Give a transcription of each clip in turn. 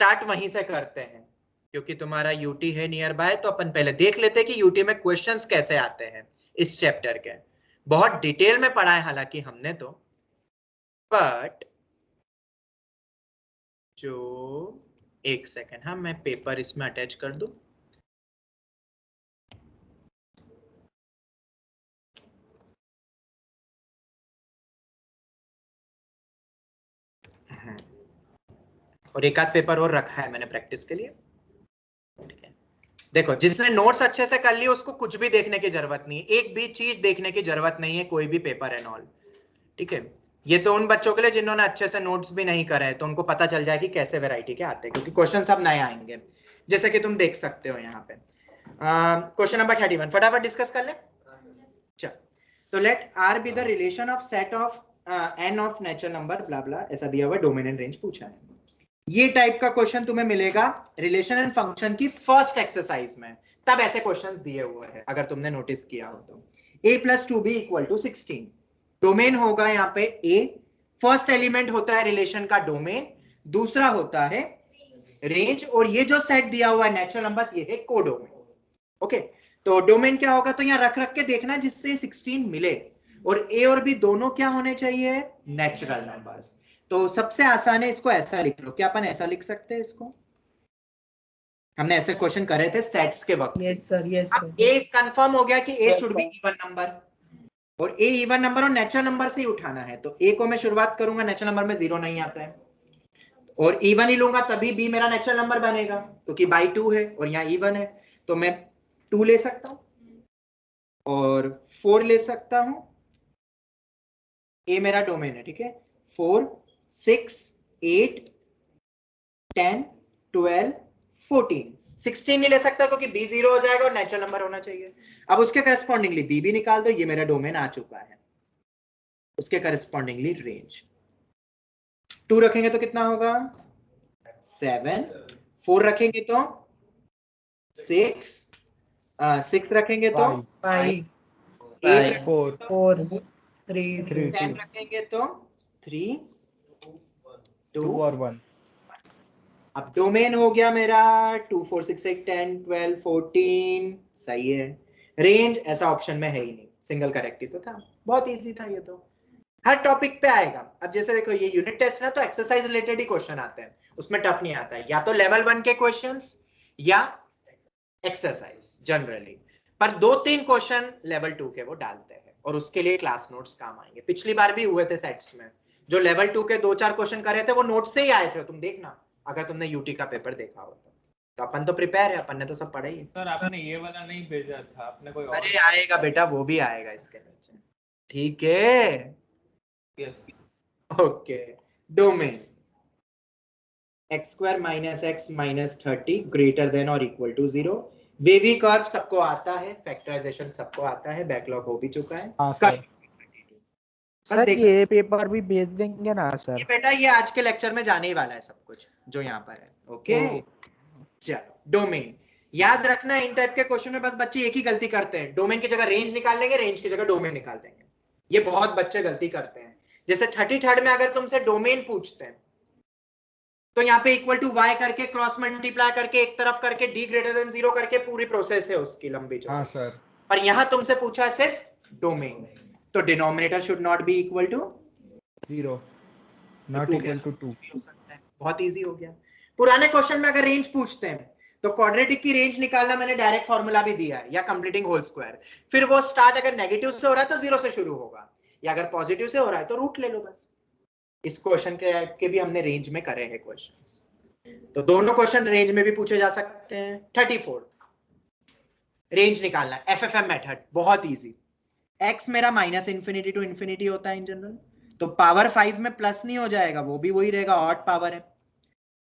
Start वहीं से करते हैं, क्योंकि तुम्हारा यूटी है नियर बाय, तो अपन पहले देख लेते हैं कि यूटी में क्वेश्चंस कैसे आते हैं इस चैप्टर के। बहुत डिटेल में पढ़ा है हालांकि हमने तो, बट जो एक सेकेंड, हाँ मैं पेपर इसमें अटैच कर दूं। और एक आध पेपर और रखा है मैंने प्रैक्टिस के लिए। ठीक है, देखो जिसने नोट्स अच्छे से कर लिए उसको कुछ भी देखने की जरूरत नहीं है, एक भी चीज देखने की जरूरत नहीं है, कोई भी पेपर एंड ऑल। ठीक है, ये तो उन बच्चों के लिए जिन्होंने अच्छे से नोट्स भी नहीं करे हैं, तो उनको पता चल जाए कि कैसे वैरायटी के आते हैं, क्योंकि क्वेश्चन सब नए आएंगे जैसे कि तुम देख सकते हो यहाँ पे। क्वेश्चन नंबर 31 फटाफट डिस्कस कर ले। चल, तो let R be the relation of set of N of natural number blah blah, ऐसा दिया हुआ डोमेन एंड रेंज पूछा है। ये टाइप का क्वेश्चन तुम्हें मिलेगा रिलेशन एंड फंक्शन की फर्स्ट एक्सरसाइज में, तब ऐसे क्वेश्चंस दिए हुए हैं अगर तुमने नोटिस किया हो तो। a plus 2b equal to 16, domain होगा यहाँ पे a, फर्स्ट एलिमेंट होता है रिलेशन का डोमेन, दूसरा होता है रेंज, और ये जो सेट दिया हुआ है नेचुरल नंबर्स ये है कोडोमेन। ओके, तो डोमेन क्या होगा, तो यहाँ रख रख के देखना जिससे 16 मिले, और a और b दोनों क्या होने चाहिए, नेचुरल नंबर्स। तो सबसे आसान है, इसको ऐसा लिख लो। क्या अपन ऐसा लिख सकते हैं इसको? हमने ऐसे क्वेश्चन करे थे सेट्स के वक्त। Yes sir, yes sir. अब ए कंफर्म हो गया कि ए शुड बी इवन नंबर, और ए इवन नंबर और नेचुरल नंबर से ही उठाना है, तो ए को मैं शुरुआत करूंगा, नेचुरल नंबर में 0 नहीं आता है, और इवन ही लूंगा तभी बी मेरा नेचुरल नंबर बनेगा, क्योंकि बाई 2 है और यहाँ इवन है, तो मैं 2 ले सकता हूं और 4 ले सकता हूं। ए मेरा डोमेन है, ठीक है, 4 6 8 10 12 14, 16 नहीं ले सकता क्योंकि बी 0 हो जाएगा और नेचुरल नंबर होना चाहिए। अब उसके करस्पॉन्डिंगली बी भी निकाल दो, ये मेरा डोमेन आ चुका है, उसके करस्पॉन्डिंगली रेंज 2 रखेंगे तो कितना होगा 7, 4 रखेंगे तो 6, 6 रखेंगे तो 5, 8 4 3 10 रखेंगे तो 3 2 और 1। अब डोमेन हो गया मेरा 2 4 6 8 10 12 14, सही है। रेंज ऐसा ऑप्शन में है ही नहीं, सिंगल करेक्ट ही तो था, बहुत इजी था ये तो, हर टॉपिक पे आएगा। अब जैसे देखो ये यूनिट टेस्ट ना, तो एक्सरसाइज रिलेटेड ही क्वेश्चन आते हैं, उसमें टफ नहीं आता है, या तो लेवल 1 के क्वेश्चंस या एक्सरसाइज जनरली, पर 2-3 क्वेश्चन लेवल 2 के वो डालते हैं, और उसके लिए क्लास नोट्स काम आएंगे। पिछली बार भी हुए थे सेट्स में, जो लेवल 2 के 2-4 क्वेश्चन कर रहे थे वो नोट से ही आए थे, तुम देखना अगर तुमने यूटी का पेपर देखा हो तो अपन तो प्रिपेयर है, अपन ने तो सब पढ़ा ही है। सर आपने ये वाला नहीं भेजा था, आपने कोई और? अरे आएगा बेटा, वो भी आएगा इसके नीचे, ठीक है। Okay, domain x square minus x minus 30 greater than और इक्वल टू 0, वेवी कर्व सबको आता है, फैक्टराइजेशन सबको आता है, बैकलॉग हो भी चुका है। हाँ सर। सर ये पेपर भी भेज देंगे ना सर? ये बेटा ये आज के लेक्चर में जाने ही वाला है सब कुछ जो यहाँ पर है। ओके चलो, डोमेन याद रखना, इन टाइप के क्वेश्चन में बस बच्चे एक ही गलती करते हैं, डोमेन की जगह रेंज निकाल लेंगे, रेंज की जगह डोमेन निकाल देंगे, ये बहुत बच्चे गलती करते हैं। जैसे 33rd में अगर तुमसे डोमेन पूछते हैं तो यहाँ पे इक्वल टू वाई करके क्रॉस मल्टीप्लाई करके एक तरफ करके डी ग्रेटर देन 0 करके पूरी प्रोसेस है उसकी लंबी जो। हाँ सर। पर यहाँ तुमसे पूछा है सिर्फ डोमेन, तो denominator should not be equal to 0, not equal to 2 हो सकता है, बहुत इजी हो गया। पुराने क्वेश्चन में अगर रेंज पूछते हैं तो क्वाड्रेटिक की रेंज निकालना मैंने डायरेक्ट फॉर्मूला भी दिया है, या कंप्लीटिंग होल स्क्वायर, फिर वो स्टार्ट अगर नेगेटिव से हो रहा है तो 0 से शुरू होगा, या अगर पॉजिटिव से हो रहा है तो रूट ले लो बस। इस क्वेश्चन के भी हमने रेंज में करे हैं क्वेश्चंस, तो दोनों क्वेश्चन रेंज में भी पूछे जा सकते हैं। 34 रेंज निकालना, एफएफएम मेथड बहुत इजी। x मेरा माइनस इन्फिनिटी टू इन्फिनिटी होता है इन जनरल, तो पावर 5 में प्लस नहीं हो जाएगा, वो भी वही रहेगा, ऑड पावर है,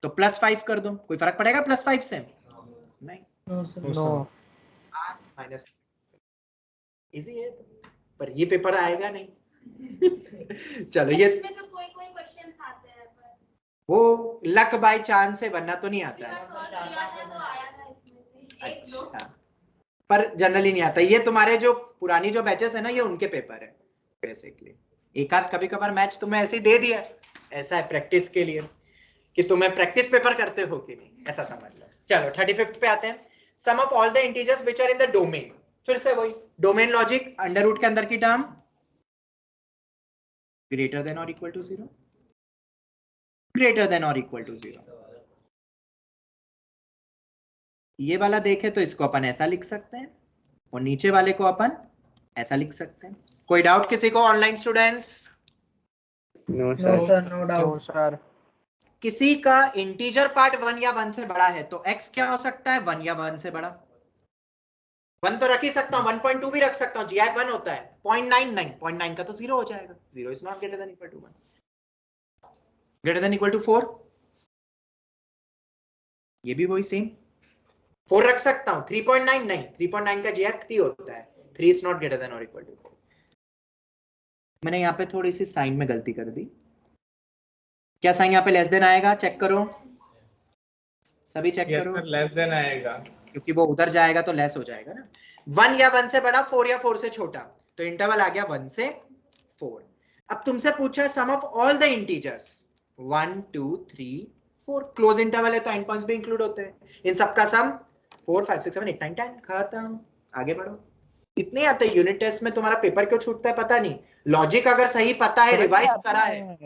तो +5 कर दो, कोई फर्क पड़ेगा +5 से? नहीं, नो। माइनस इजी है, पर ये पेपर आएगा नहीं। चलो ये इसमें तो कोई क्वेश्चंस आते हैं पर वो लक बाय चांस है, वरना तो नहीं आता है। सॉल्व किया था तो आया था इसमें से एक दो। अच्छा, पर जनरली नहीं आता, ये तुम्हारे जो पुरानी जो बैचेस है ना, ये उनके पेपर है बेसिकली, एक आध कभी कभार मैच तुम्हें ऐसे ही दे दिया, ऐसा है प्रैक्टिस के लिए। कि तुम्हें प्रैक्टिस पेपर करते हो कि नहीं, ऐसा समझ लो। चलो 35 पे आते हैं। Sum of all the integers which are in the domain, फिर से वही डोमेन लॉजिक, अंडर रूट के अंदर की टर्म ग्रेटर देन और इक्वल टू 0, ग्रेटर देन और इक्वल टू 0। ये वाला देखे तो इसको अपन ऐसा लिख सकते हैं और नीचे वाले को अपन ऐसा लिख सकते हैं। कोई डाउट किसी को online students? No sir, no तो डाउट। सर किसी का इंटीजर पार्ट 1 या 1 से बड़ा है तो x क्या हो सकता है, 1 या 1 से बड़ा। 1 तो रख ही सकता हूं, 1.2 भी रख सकता हूं, GI 1 होता है। 0.9 का तो 0 हो जाएगा, 0 is not greater than equal to 1, greater than equal to 4, ये भी वही सेम 4 रख सकता हूं। 3.9 नहीं, 3.9 का GI 3 होता है, 3 इज नॉट ग्रेटर देन और इक्वल टू 4। मैंने यहाँ पे थोड़ी सी साइन में गलती कर दी। क्या साइन यहाँ पे लेस देन आएगा, चेक करो सभी, चेक यस करो, सर, लेस देन आएगा। क्योंकि वो उधर जाएगा तो लेस हो जाएगा ना। 1 या 1 से बड़ा, 4 या 4 से छोटा, तो इंटरवल आ गया 1 से 4। अब तुमसे पूछा है sum of all the integers 1 2 3 4, close interval है तो एंड पॉइंट्स भी इंक्लूड होते हैं। इन सबका सम 4 5 6 7 8 9 10, खत्म, आगे बढ़ो। इतने आते हैं यूनिट टेस्ट में, तुम्हारा पेपर क्यों छूटता है पता नहीं। लॉजिक अगर सही पता है, रिवाइज करा है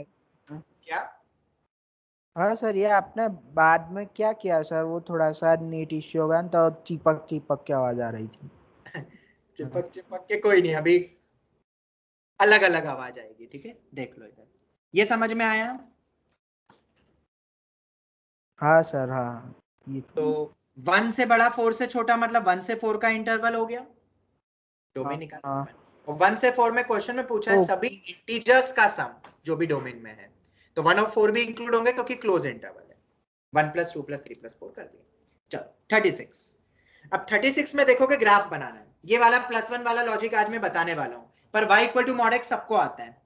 क्या। हाँ सर, ये आपने बाद में क्या किया सर, वो थोड़ा सा नेट इश्यू होगा ना, तो चिपक चिपक की आवाज आ रही थी। चिपक चिपक के कोई नहीं, अभी अलग अलग आवाज आएगी, ठीक है, देख लो इधर। ये समझ में आया? हाँ सर, हाँ। ये तो 1 से बड़ा 4 से छोटा मतलब 1 से 4 का इंटरवल हो गया, डोमेन निकाल। हाँ। और 1 से 4 में क्वेश्चन में पूछा है ओ। सभी इंटीजर्स का सम जो भी डोमेन में है, तो 1 और 4 भी इंक्लूड होंगे क्योंकि क्लोज इंटरवल है। 1 + 2 + 3 + 4 कर दिया। चलो 36। अब 36 में देखो कि ग्राफ बनाना है। ये वाला +1 वाला लॉजिक आज मैं बताने वाला हूं, पर y = mod x सबको आता है।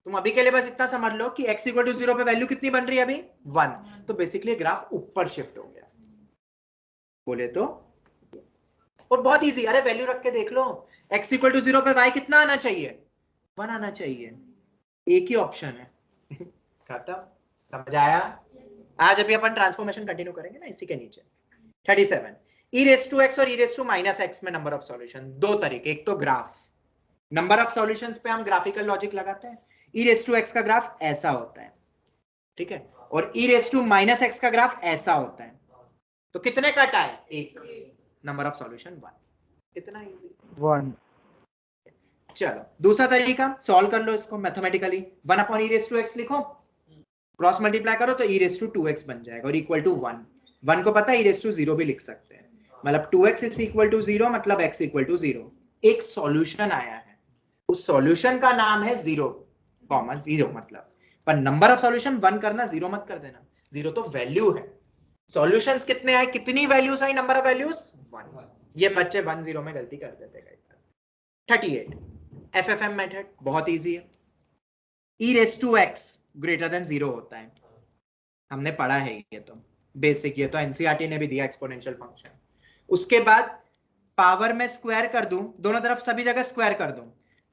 तुम अभी के लिए बस इतना समझ लो कि x = 0 पे वैल्यू कितनी बन रही है अभी, 1। तो बेसिकली ग्राफ ऊपर शिफ्ट हो गया, बोले तो। और बहुत इजी, अरे वैल्यू रख के देख लो, x = 0 पे y कितना आना चाहिए, 1 आना चाहिए, एक ही ऑप्शन है। खत्म, समझ आया? आज अभी अपन ट्रांसफॉर्मेशन कंटिन्यू करेंगे ना इसी के नीचे। 37 e⁻x और e⁻x में नंबर ऑफ सॉल्यूशन, दो तरीके, एक तो ग्राफ, नंबर ऑफ सॉल्यूशंस पे हम ग्राफिकल लॉजिक लगाते हैं। e⁻x का ग्राफ ऐसा होता है, ठीक है, और e⁻x का ग्राफ ऐसा होता है। तो कितने कट आए, एक, नंबर ऑफ सॉल्यूशन 1। कितना इजी। 1। चलो दूसरा तरीका, सॉल्व कर लो इसको मैथमेटिकली। 1/e⁻x लिखो, क्रॉस मल्टीप्लाई करो तो e⁻2x बन जाएगा और इक्वल टू 1। 1 को पता है e⁻0 भी लिख सकते हैं, मतलब 2x = 0 मतलब x = 0। एक सॉल्यूशन आया है, उस सॉल्यूशन का नाम है 0, मतलब, पर नंबर ऑफ सॉल्यूशन 1 करना, 0 मत कर देना। 0 तो वैल्यू है, सॉल्यूशंस कितने आए, कितनी values I, number of values 1। ये बच्चे 1 0 में गलती कर देते हैं। 38 FFM मेथड बहुत इजी है। e⁻x ग्रेटर देन 0 होता है, हमने पढ़ा है ये तो बेसिक, ये तो एनसीईआरटी ने भी दिया एक्सपोनेंशियल फंक्शन। उसके बाद पावर में स्क्वायर कर दूं, दोनों तरफ सभी जगह स्क्वायर कर दूं,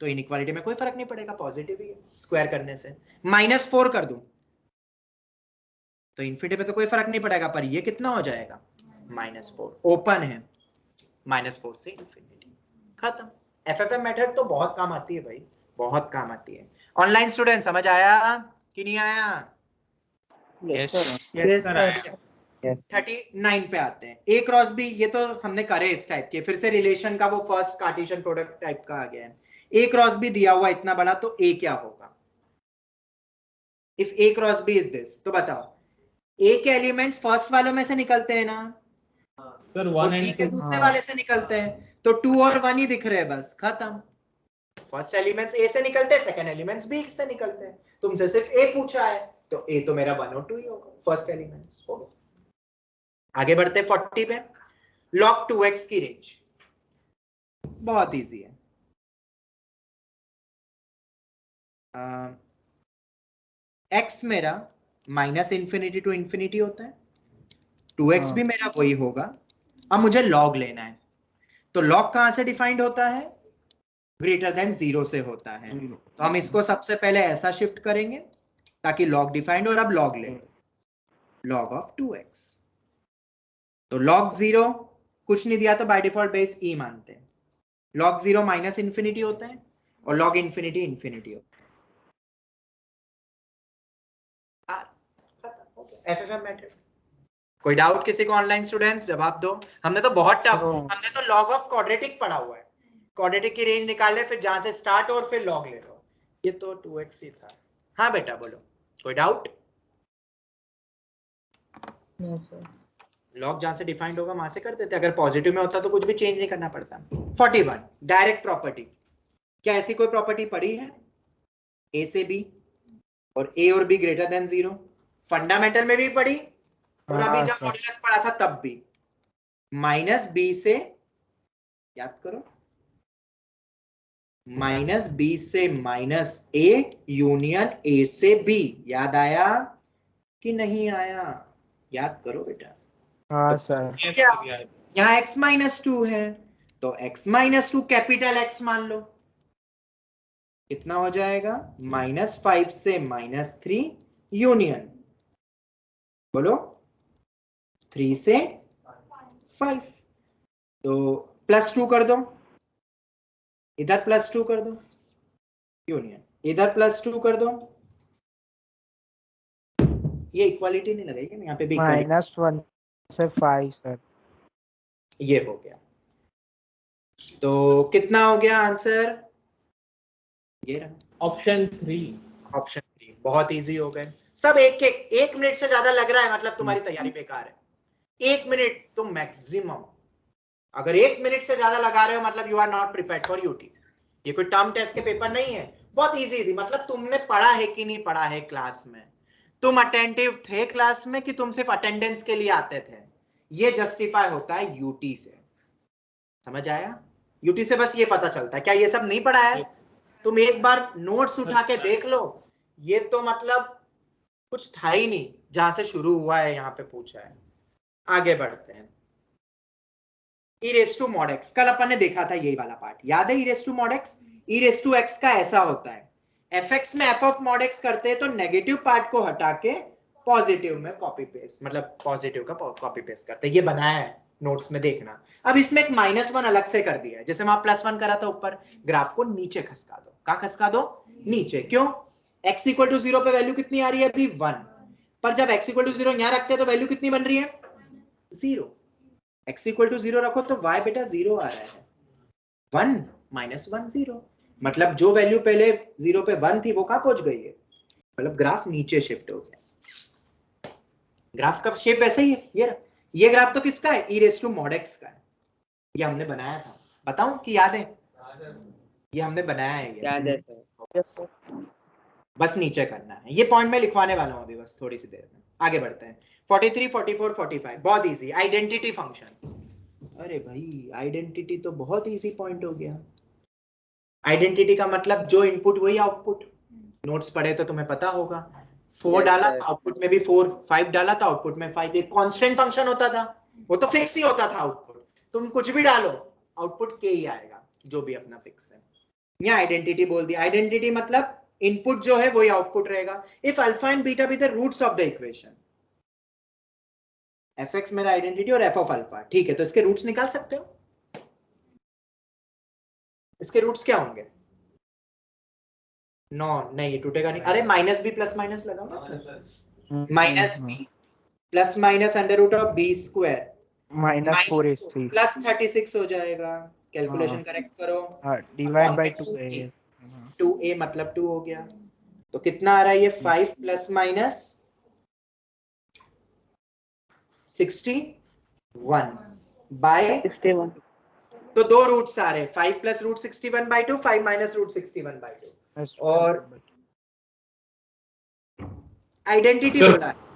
तो इनइक्वालिटी में कोई फर्क नहीं पड़ेगा, पॉजिटिव ही है स्क्वायर करने से। -4 कर दूं तो इन्फिनिटी पे तो कोई फर्क नहीं पड़ेगा, पर ये कितना हो जाएगा, -4, ओपन है, -4 से इन्फिनिटी, खत्म। एफएफएम मेथड तो बहुत काम आती है भाई, बहुत काम आती है। ऑनलाइन स्टूडेंट समझ आया कि नहीं आया? Yes yes sir, sir. 39 पे आते हैं। ए क्रॉस बी, ये तो हमने करे इस टाइप के, फिर से रिलेशन का वो फर्स्ट कार्टेशियन प्रोडक्ट टाइप का आ गया है। ए क्रॉस बी दिया हुआ इतना बड़ा, तो ए क्या होगा, if A cross B is this, तो बताओ ए के एलिमेंट्स फर्स्ट वालों में से निकलते हैं ना, सर और 1 बी and के 2। दूसरे वाले से निकलते हैं, तो 2 और 1 ही दिख रहे हैं, बस खत्म। फर्स्ट एलिमेंट्स ए से निकलते हैं, सेकंड एलिमेंट्स बी से निकलते हैं। तुमसे सिर्फ ए पूछा है, तो ए तो मेरा 1 और 2 ही होगा, फर्स्ट एलिमेंट्स हो गया। आगे बढ़ते 40 पे, log 2x की रेंज बहुत इजी है। x मेरा -∞ to ∞ होता है, 2x भी मेरा वही होगा। अब मुझे log लेना है, तो log कहां से डिफाइंड होता है, ग्रेटर देन 0 से होता है। तो हम इसको सबसे पहले ऐसा शिफ्ट करेंगे ताकि log डिफाइंड, और अब log ले लो, log ऑफ 2x। तो log 0 कुछ नहीं दिया तो बाय डिफॉल्ट बेस e मानते हैं, log 0 माइनस इंफिनिटी होता है और log इंफिनिटी इंफिनिटी होता है। FFM matrix. कोई डाउट किसी को ऑनलाइन स्टूडेंट्स? जवाब दो। हमने तो बहुत टफ, हमने तो log ऑफ क्वाड्रेटिक पढ़ा हुआ है, क्वाड्रेटिक की रेंज निकाले, फिर जहां से स्टार्ट और फिर log ले लो। ये तो 2x ही था। हाँ बेटा बोलो, कोई डाउट? No sir. लॉग जहां से डिफाइंड होगा वहां से कर देते, अगर पॉजिटिव में होता तो कुछ भी चेंज नहीं करना पड़ता। 41 डायरेक्ट प्रॉपर्टी। क्या ऐसी कोई प्रॉपर्टी पड़ी है ए से बी और ए और बी ग्रेटर देन 0? फंडामेंटल में भी पढ़ी और अभी जब मॉड्यूलस पढ़ा था तब भी। माइनस बी से, याद करो, माइनस बी से माइनस ए यूनियन ए से बी। याद आया कि नहीं आया? याद करो बेटा। हाँ सर। क्या यहाँ x माइनस 2 है तो x माइनस 2 कैपिटल X मान लो। कितना हो जाएगा? -5 से -3 यूनियन, बोलो 3 से 5। तो +2 कर दो, इधर +2 कर दो, यूनियन इधर +2 कर दो। ये इक्वालिटी नहीं लगेगी यहाँ पे भी, -1 से 5 सर। ये हो गया। तो कितना हो गया आंसर? ये रहा ऑप्शन 3। ऑप्शन 3। बहुत इजी हो गए सब। एक मिनट से ज्यादा लग रहा है मतलब तुम्हारी तैयारी बेकार है। 1 मिनट तो मैक्सिमम। अगर 1 मिनट से ज्यादा लगा रहे हो मतलब you are not prepared for UT. ये कोई टर्म टेस्ट के पेपर नहीं है, बहुत इजी मतलब तुमने पढ़ा है कि नहीं पढ़ा है क्लास में, तुम अटेंटिव थे क्लास में कि तुम सिर्फ अटेंडेंस के लिए आते थे। ये जस्टिफाई होता है यूटी से, समझ आया? यूटी से बस ये पता चलता है। क्या ये सब नहीं पढ़ा है? तुम एक बार नोट्स उठा के देख लो, ये तो मतलब कुछ था ही नहीं जहां से शुरू हुआ है यहाँ पे पूछा है। आगे बढ़ते हैं। e raise to mod x, कल अपन ने देखा था यही वाला पार्ट, याद है? e raise to mod x, e raise to x का ऐसा होता है, fx में f ऑफ mod x करते हैं तो नेगेटिव पार्ट को हटा के पॉजिटिव में कॉपी पेस्ट, मतलब पॉजिटिव का कॉपी पेस्ट करते हैं। ये बनाया है नोट्स में, देखना। अब इसमें एक -1 अलग से कर दिया है, जैसे वहां +1 करा था ऊपर, ग्राफ को नीचे खसका दो। कहां खसका दो? नीचे। क्यों? x इक्वल टू 0 पे वैल्यू कितनी आ रही है अभी? 1। पर जब x इक्वल टू 0 यहां रखते हैं तो वैल्यू कितनी बन रही है? 0। x इक्वल टू 0 रखो तो y बेटा 0 आ रहा है। 1 -1 0, मतलब जो वैल्यू पहले 0 पे 1 थी वो कहां पहुंच गई है? मतलब ग्राफ नीचे शिफ्ट हो गया। ग्राफ का शेप वैसे ही है। ये ग्राफ तो किसका है? e raise to mod x का है। ये हमने बनाया था, बताऊं कि याद है? ये हमने बनाया है। याद है सर। बस नीचे करना है। ये पॉइंट मैं लिखवाने वाला हूं अभी बस थोड़ी सी देर में। आगे बढ़ते हैं। 43, 44, 45 बहुत इजी। Identity function. अरे भाई आइडेंटिटी तो बहुत इजी पॉइंट हो गया। आइडेंटिटी का मतलब जो इनपुट वही आउटपुट। नोट्स पढ़े तो तुम्हें पता होगा। 4 डाला तो आउटपुट में भी 4, 5 डाला तो आउटपुट में 5। एक कांस्टेंट फंक्शन होता था, वो तो फिक्स ही होता था आउटपुट। तुम कुछ भी डालो आउटपुट के ही आएगा, जो भी अपना फिक्स है। यहाँ आइडेंटिटी बोल दिया। आइडेंटिटी मतलब इनपुट जो है वही आउटपुट रहेगा। If alpha and beta be the roots of the equation. fx मेरा आइडेंटिटी और f ऑफ अल्फा, ठीक है, तो इसके रूट्स निकाल सकते हो। इसके रूट्स क्या होंगे? नो नहीं, ये टूटेगा नहीं। अरे माइनस बी प्लस माइनस लगाओ ना, minus B plus minus under root of B square -4ac plus 36 हो जाएगा। कैलकुलेशन करेक्ट करो। Divide by 2a। 2a मतलब 2 हो गया। तो कितना आ रहा है ये? 5 प्लस माइनस 61 बाय 61। तो दो रूट्स आ रहे, 5 plus root 61 by 2, 5 minus root 61 by 2। और आइडेंटिटी बोला है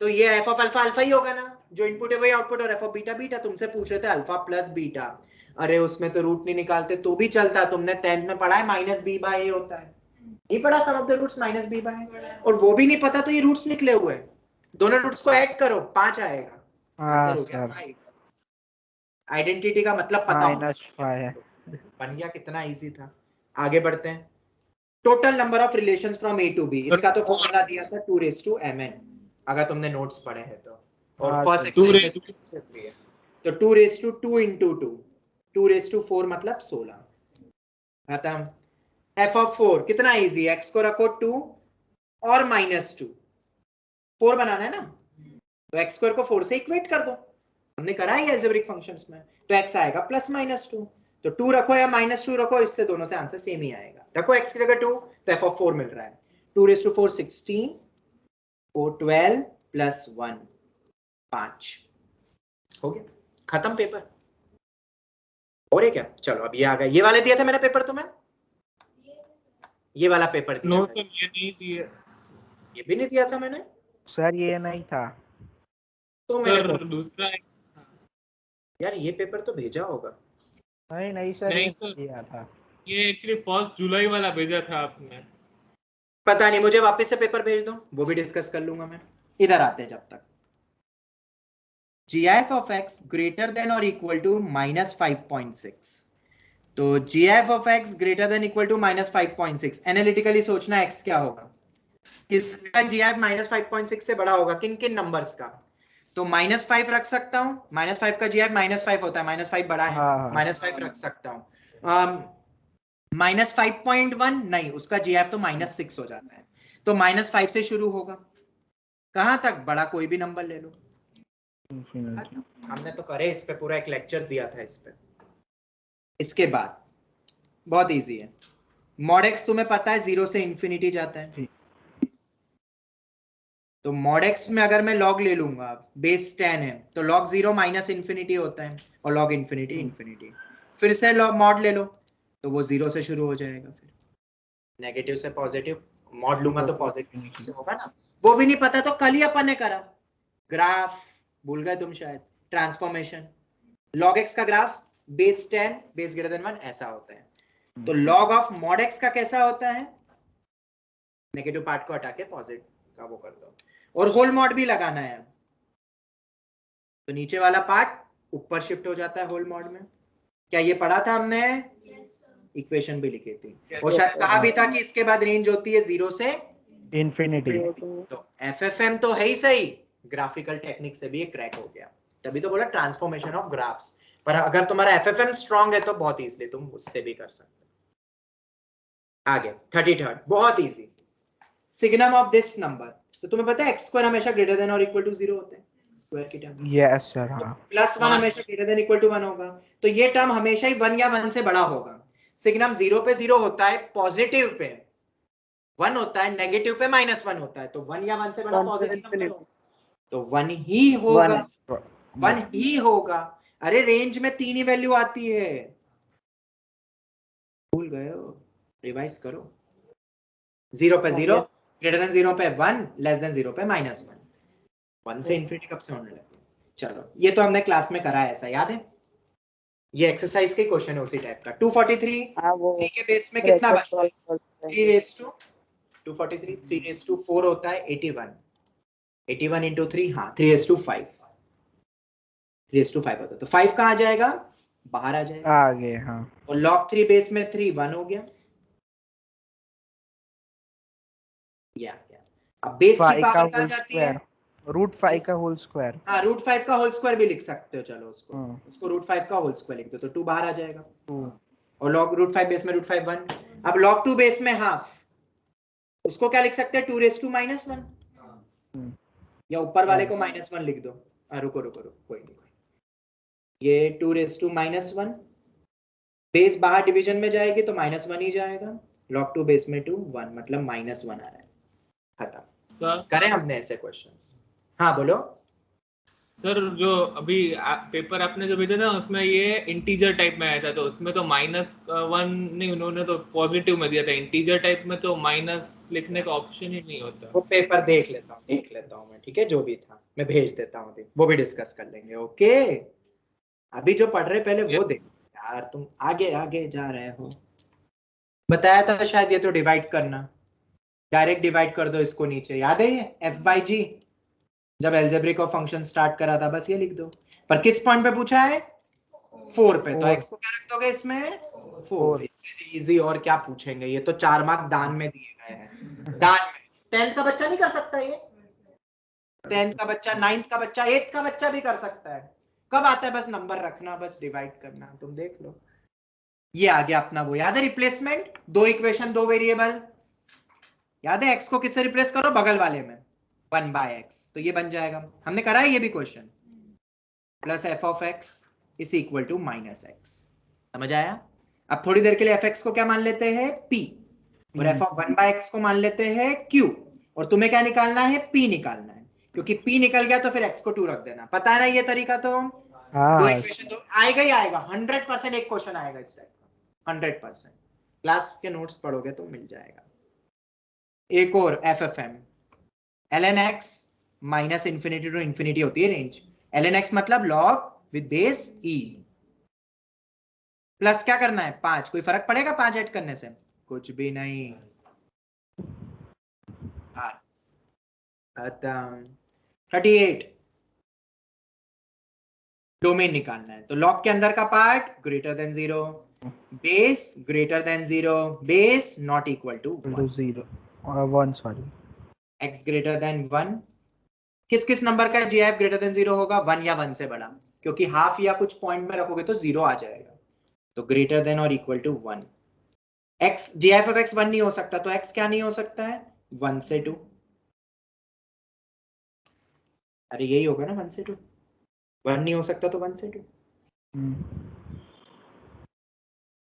तो ये एफ ऑफ अल्फा अल्फा ही होगा ना, जो इनपुट है वही आउटपुट। और एफ ऑफ बीटा बीटा। तुमसे पूछ रहे थे अल्फा प्लस बीटा, अरे उसमें तो रूट नहीं निकालते तो भी चलता। तुमने 10th में पढ़ा है माइनस बी बाय ए होता है, नहीं पढ़ा? Sum of the roots minus B by, और वो भी नहीं पता तो ये रूट्स निकले हुए हैं। दोनों रूट्स को ऐड करो 5 आएगा। आंसर हो गया 5। आइडेंटिटी का मतलब पता होना चाहिए। -5 है। बन गया। कितना इजी था। आगे बढ़ते हैं। Total number of relations from A to B, इसका तो फॉर्मूला दिया था 2/mn, अगर तुमने नोट्स पढ़े हैं तो, और हाँ, फर्स्ट सर। एक्सरसाइज है तो 2/2 into 2, 2/4 मतलब 16 खत्म। f of 4 कितना इजी है, x को रखो 2 और -2, 4 बनाना है ना, तो x स्क्वायर को 4 से इक्वेट कर दो, हमने करा है अलजेब्रिक फंक्शंस में, तो x आएगा +-2, तो 2 रखो या -2 रखो, इससे दोनों से आंसर सेम ही आएगा। रखो x की जगह 2, तो f of 4 मिल रहा है 2/4 16, 4 12 + 1 5, हो गया, खत्म पेपर। और क्या, चलो अब ये आ गया, ये वाले दिया था मैंने पेपर तुम्हें, ये वाला पेपर दिया नो था, सर ये नहीं दिए ये भी नहीं दिया था मैंने, सर ये नहीं था तो मैंने सर, दूसरा यार ये पेपर तो भेजा होगा। नहीं सर, नहीं ये सर। दिया था। ये एक्चुअली 1 जुलाई वाला भेजा था आपने। पता नहीं, मुझे वापस से पेपर भेज दो, वो भी डिस्कस कर लूंगा मैं। इधर आते हैं जब तक, GF of x greater than or equal to -5.6, तो GF of x greater than equal to -5.6, analytically सोचना x क्या होगा, किसका GF -5.6 से बड़ा होगा, किन किन नंबर्स का, तो -5 रख सकता हूं, -5 का GF -5 होता है, -5 बड़ा है, हाँ। -5 रख सकता हूं, -5.1 नहीं, उसका GF तो -6 हो जाता है, तो -5 से शुरू होगा, कहां तक, बड़ा कोई भी नंबर ले लो। हमने तो करे इस पे पूरा एक लेक्चर दिया था इस पे। इसके बाद बहुत इजी है, mod x तुम्हें पता है 0 से इंफिनिटी जाता है, तो mod x में अगर मैं log ले लूंगा, बेस 10 है, तो log 0 -इंफिनिटी होता है, और log इंफिनिटी इंफिनिटी, फिर से log mod ले लो, तो वो 0 से शुरू हो जाएगा, फिर नेगेटिव से पॉजिटिव, mod लूंगा तो पॉजिटिव से होगा ना, वो भी नहीं पता तो कल ही अपन ने करा, ग्राफ भूल गए तुम शायद, ट्रांसफॉर्मेशन, log x का graph base 10 base greater then 1 ऐसा होता है, तो log ऑफ mod x का कैसा होता है, नेगेटिव पार्ट को हटा के पॉजिटिव का वो कर दो, और होल मॉड भी लगाना है, तो नीचे वाला पार्ट ऊपर शिफ्ट हो जाता है होल मॉड में, क्या ये पढ़ा था हमने, इक्वेशन भी लिखी थी, और शायद कहा भी था कि इसके बाद रेंज होती है 0 से इंफिनिटी। तो FFM तो है ही सही, ग्राफिकल टेक्निक से भी ये क्रैक हो गया, तभी तो बोला ट्रांसफॉर्मेशन ऑफ ग्राफ्स, पर अगर तुम्हारा FFM स्ट्रांग है तो बहुत इजीली तुम उससे भी कर सकते हो। आगे 33 बहुत easy, signum of this number, तो तुम्हें पता है x स्क्वायर हमेशा ग्रेटर देन और इक्वल टू 0 होता है, स्क्वायर की टर्म, यस सर। हाँ, +1 हमेशा ग्रेटर देन इक्वल टू 1 होगा, तो ये टर्म हमेशा ही 1 या 1 से बड़ा होगा, सिग्नम 0 पे 0 होता है, पॉजिटिव पे 1 होता है, नेगेटिव पे -1 होता है, तो 1 या 1 से बड़ा पॉजिटिव नंबर होगा, तो 1 ही होगा, 1 ही होगा। अरे रेंज में 3 ही वैल्यू आती है, भूल गए हो, रिवाइज करो, 0 पे 0, ग्रेटर देन 0 पे 1, लेस देन 0 पे -1, 1 से इंफिनिटी कब से होने लगे। चलो ये तो हमने क्लास में करा है, ऐसा याद है, ये एक्सरसाइज के क्वेश्चन है उसी टाइप का। 243 3 के बेस में कितना बनता है, 243 3/4 होता है 81, 81 into 3, हाँ 3/5, 3/5 होता है, तो 5 कहाँ जाएगा, बाहर आ जाएगा, आगे। हाँ, और log 3 बेस में 3 1 हो गया, या अब बेस की पावर कहाँ जाती है, √5 का होल स्क्वायर। हाँ √5 का होल स्क्वायर भी लिख सकते हो, चलो उसको √5 का होल स्क्वायर लिख दो, तो 2 बाहर आ जाएगा, और log √5 बेस में √5 1, अब log 2 बेस में हाफ, उसको क्या लिख सकते हैं, 2 -1, या ऊपर वाले को -1 लिख दो, रुको कोई नहीं, ये 2 बेस बाहर डिवीजन में जाएगी तो -1 ही जाएगा, log 2 बेस में 2 1 मतलब -1 आ रहा है, खत्म। करें हमने ऐसे क्वेश्चंस, हाँ बोलो सर, जो अभी पेपर आपने जो भेजा था उसमें ये इंटीजर टाइप में आया था, तो उसमें तो -1 नहीं, उन्होंने तो पॉजिटिव में दिया था, इंटीजर टाइप में तो माइनस लिखने का ऑप्शन ही नहीं होता। वो पेपर देख लेता हूँ मैं, ठीक है, जो भी था मैं भेज देता हूँ, वो भी डिस्कस कर लेंगे, ओके। अभी जो पढ़ रहे पहले वो देखो यार, तुम आगे आगे जा रहे हो, बताया था शायद, ये तो डिवाइड करना, डायरेक्ट डिवाइड कर दो इसको नीचे, याद है ये f/g, जब अलजेब्रिक ऑफ फंक्शन स्टार्ट करा था, बस ये लिख दो, पर किस पॉइंट पे पूछा है, 4 पे, तो x को क्या रख दोगे इसमें 4। इससे इजी और क्या पूछेंगे, ये तो 4 मार्क दान में दिए गए हैं, दान में। 10th का बच्चा नहीं कर सकता ये, 10th का बच्चा, 9th का बच्चा, 8th का बच्चा भी कर सकता है। कब आता है, बस नंबर रखना, बस डिवाइड करना, तुम देख लो। ये आ गया अपना, वो याद है रिप्लेसमेंट, 2 इक्वेशन 2 वेरिएबल, याद है। x को किससे रिप्लेस करो, बगल वाले में 1/x, तो ये बन जाएगा, हमने करा है ये भी question, plus f of x is equal to minus x। समझ आया। अब थोड़ी देर के लिए fx को क्या मान लेते हैं, p, और f ऑफ 1/x को मान लेते हैं q, और तुम्हें क्या निकालना है, p निकालना है, क्योंकि p निकल गया तो फिर x को 2 रख देना। पता है ना ये तरीका, तो दो इक्वेशन तो आएगा ही आएगा, 100% एक क्वेश्चन आएगा इस टाइप का, 100%। क्लास के नोट्स पढ़ोगे तो मिल जाएगा। एक और FFM, ln x minus infinity to infinity होती है रेंज, ln x मतलब log with base e, plus क्या करना है 5, कोई फर्क पड़ेगा 5 ऐड करने से, कुछ भी नहीं। खत्म। 38 डोमेन निकालना है, तो लॉग के अंदर का part greater than 0, base greater than 0, base not equal to 0 और 1, सॉरी, x ग्रेटर देन 1। किस किस नंबर का gf ग्रेटर देन 0 होगा, 1 या 1 से बड़ा, क्योंकि हाफ या कुछ पॉइंट में रखोगे तो 0 आ जाएगा, तो ग्रेटर देन और equal to 1। x gf of x 1 नहीं हो सकता, तो x क्या नहीं हो सकता है, 1 से 2। अरे यही होगा ना, 1 से 2, 1 नहीं हो सकता तो 1 से 2।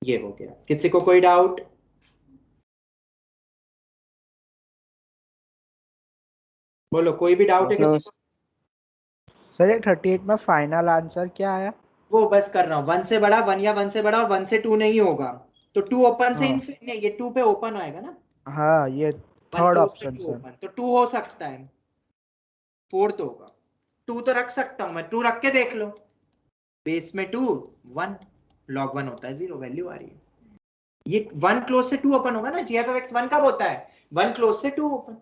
ये हो गया। किसी को कोई डाउट, बोलो, कोई भी डाउट है किसी को? सर ये 38 में फाइनल आंसर क्या आया? वो बस कर रहा हूँ, 1 से बड़ा, 1 या 1 से बड़ा, और 1 से 2 नहीं होगा, तो 2 ओपन से नहीं, ये 2 पे ओपन आएगा ना। हाँ, ये 1 थर्ड क्लोज से ऑप्शन 2 सर। ओपन, तो 2 हो सकता है, 4th होगा। 2 तो रख सकता हूं मैं, 2 रख के देख लो, बेस में 2 1, log 1 होता है 0, वैल्यू आ रही है। ये 1 क्लोज से 2 ओपन होगा ना, gf of x 1 कब होता है, 1 क्लोज से 2 ओपन।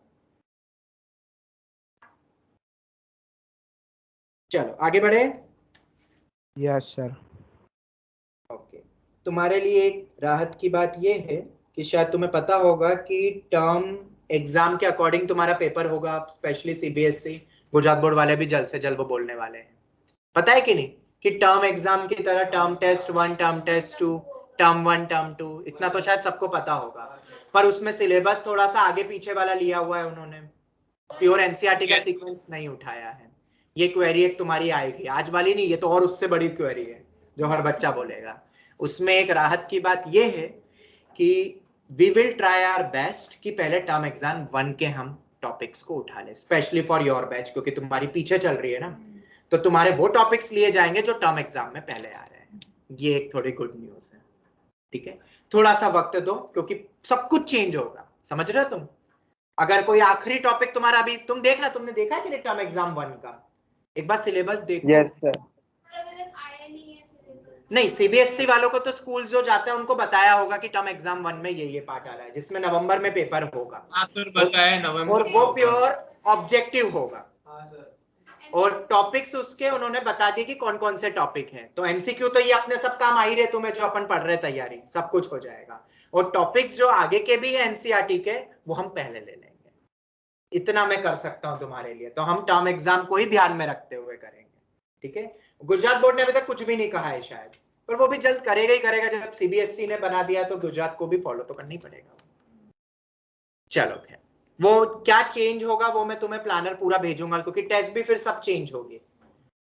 चलो आगे बढ़े। Yes sir. ओके, तुम्हारे लिए एक राहत की बात ये है कि शायद तुम्हें पता होगा कि टर्म एग्जाम के अकॉर्डिंग तुम्हारा पेपर होगा, स्पेशली सीबीएसई, गुजरात बोर्ड वाले भी जल्द से जल्द वो बोलने वाले हैं। पता है कि नहीं, कि टर्म एग्जाम की तरह term test 1, term test 2, term 1, term 2, इतना तो शायद सबको पता होगा, पर उसमें सिलेबस थोड़ा सा आगे पीछे वाला लिया हुआ है उन्होंने, प्योर एनसीईआरटी का सीक्वेंस नहीं उठाया है। ये क्वेरी एक तुम्हारी आएगी, आज वाली नहीं, ये तो और उससे बड़ी क्वेरी है जो हर बच्चा बोलेगा। उसमें एक राहत की बात ये है कि we will try our best कि पहले टर्म एग्जाम 1 के हम टॉपिक्स को उठा ले, स्पेशली फॉर योर बैच, क्योंकि तुम्हारी पीछे चल रही है ना, तो तुम्हारे वो टॉपिक्स लिए जाएंगे जो टर्म एग्जाम में पहले आ रहे हैं। ये एक थोड़ी गुड न्यूज है, ठीक है। थोड़ा सा वक्त दो, क्योंकि सब कुछ चेंज होगा, समझ रहे हो तुम। अगर कोई आखिरी टॉपिक तुम्हारा अभी तुम देखना, तुमने देखा है कि नहीं टर्म एग्जाम 1 का, एक बार सिलेबस देखो। Yes sir. सर अभी तक आया नहीं है सिलेबस। नहीं, सीबीएसई वालों को तो स्कूल जो जाते हैं उनको बताया होगा कि टर्म एग्जाम 1 में ये पार्ट आ रहा है, जिसमें नवंबर में पेपर होगा। हाँ सर, बताया नवंबर और में वो होगा। प्योर ऑब्जेक्टिव होगा, और टॉपिक्स उसके उन्होंने बता दिए कि कौन कौन से टॉपिक हैं। तो एमसीक्यू तो ये अपने सब काम आ ही रहे तुम्हें, जो अपन पढ़ रहे तैयारी, सब कुछ हो जाएगा। और टॉपिक्स जो आगे के भी है एनसीईआरटी के, वो हम पहले ले लेंगे। इतना मैं कर सकता हूं तुम्हारे लिए, तो हम टर्म एग्जाम को ही ध्यान में रखते हुए करेंगे, ठीक है। गुजरात बोर्ड ने अभी तक कुछ भी नहीं कहा है शायद, पर वो भी जल्द करेगा ही करेगा। जब सीबीएसई ने बना दिया तो गुजरात को भी फॉलो तो करना ही पड़ेगा। चलो खैर, वो क्या चेंज होगा वो मैं तुम्हें प्लानर पूरा भेजूंगा, क्योंकि टेस्ट भी फिर सब चेंज होगी।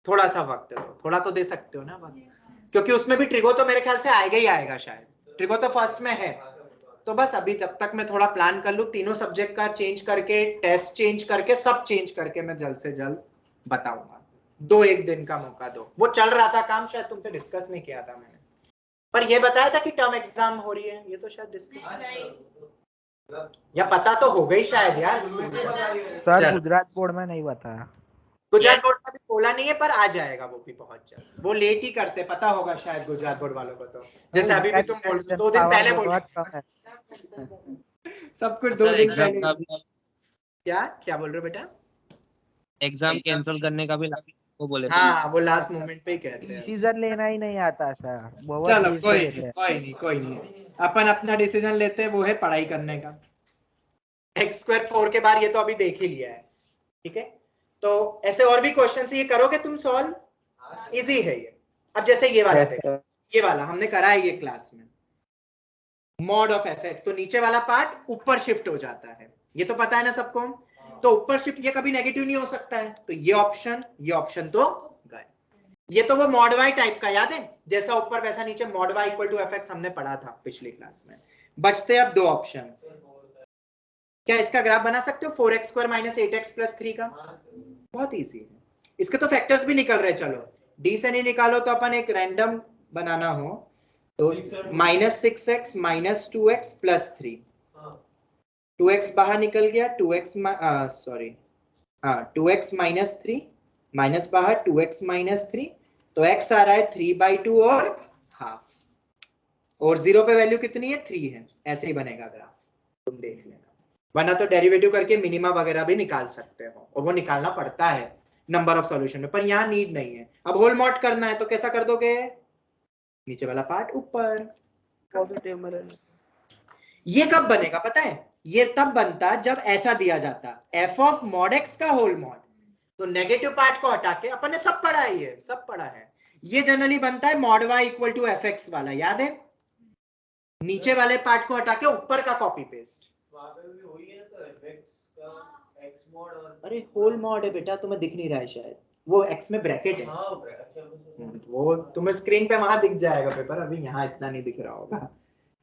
थोड़ा सा वक्त दो, थोड़ा तो दे सकते हो ना वक्त, क्योंकि उसमें भी ट्रिगो तो मेरे ख्याल से आएगा ही आएगा शायद, ट्रिगो तो फर्स्ट में है। तो बस अभी तब तक मैं थोड़ा प्लान कर लूं, तीनों सब्जेक्ट का चेंज करके, टेस्ट चेंज करके, सब चेंज करके मैं जल्द से जल्द बताऊंगा। 2-1 दिन का मौका दो। वो चल रहा था काम, शायद तुमसे डिस्कस नहीं किया था मैंने, पर ये बताया था कि टर्म एग्जाम हो रही है, ये तो शायद डिस्कस या पता तो हो गई शायद यार। सर गुजरात बोर्ड में नहीं बताया। गुजरात बोर्ड का भी बोला नहीं है, पर आ जाएगा वो भी बहुत जल्द। वो लेट ही करते, पता होगा शायद गुजरात बोर्ड वालों को, तो जैसे अभी भी तुम बोल रहे हो 2 दिन पहले बोले सब कुछ 2 दिन पहले। क्या क्या बोल रहे हो बेटा? एग्जाम कैंसिल करने का भी वो बोले थे। हाँ वो लास्ट मोमेंट पे ही कहते हैं। डिसीजन लेना ही नहीं आता सर, बहुत चलो देर से कोई देख नहीं रहे हैं। कोई नहीं कोई नहीं, अपन अपना डिसीजन लेते हैं, वो है पढ़ाई करने का। एक्स स्क्वायर 4 के बाद ये तो अभी देख ही लिया है, ठीक है। तो ऐसे और भी क्वेश्चन ये करोगे तुम सॉल्व, इजी है ये। अब जैसे ये वाला देखो, ये वाला हमने करा है ये क्लास में, मॉड ऑफ एफ एक्स, तो नीचे वाला पार्ट ऊपर शिफ्ट हो जाता है, ये तो पता है ना सबको। तो ऊपर शिफ्ट ये कभी नेगेटिव नहीं हो सकता है, तो ये ऑप्शन तो गए। ये तो वो मॉड वाई टाइप का याद है, जैसा ऊपर वैसा नीचे, mod y equal to f x हमने पढ़ा था पिछली क्लास में। बचते अब दो ऑप्शन, क्या इसका ग्राफ बना सकते हो 4x square minus 8x plus 3 का? बहुत इजी है, इसके तो फैक्टर्स भी निकल रहे। चलो डी से नहीं निकालो तो अपन एक रैंडम बनाना हो तो -6x minus 2x plus 3, 2x बाहर निकल गया, 2x सॉरी हाँ 2x माइनस 3 माइनस बाहर 2x माइनस 3, तो x आ रहा है 3/2 और हाफ, और 0 पे वैल्यू कितनी है 3 है। ऐसे ही बनेगा ग्राफ, तुम देख लेना, वरना तो डेरिवेटिव करके मिनिमा वगैरह भी निकाल सकते हो, और वो निकालना पड़ता है नंबर ऑफ सॉल्यूशन में, पर यहाँ नीड नहीं है। अब होल मॉड करना है तो कैसा कर दोगे, नीचे वाला पार्ट ऊपर। पॉजिटिव में रहना। ये कब बनेगा पता है, ये तब बनता जब ऐसा दिया जाता f ऑफ मॉड x का होल मॉड, तो नेगेटिव पार्ट को हटा के, अपन ने सब पढ़ा है, ये सब पढ़ा है, ये जनरली बनता है mod y equal to f x वाला, याद है। नीचे वाले पार्ट को हटा के ऊपर का कॉपी पेस्ट। अरे होल मॉड है बेटा, तुम्हें दिख नहीं रहा है शायद, वो x में ब्रैकेट है। वो तुम्हें स्क्रीन पे वहां दिख जाएगा पेपर, अभी यहाँ इतना नहीं दिख रहा होगा।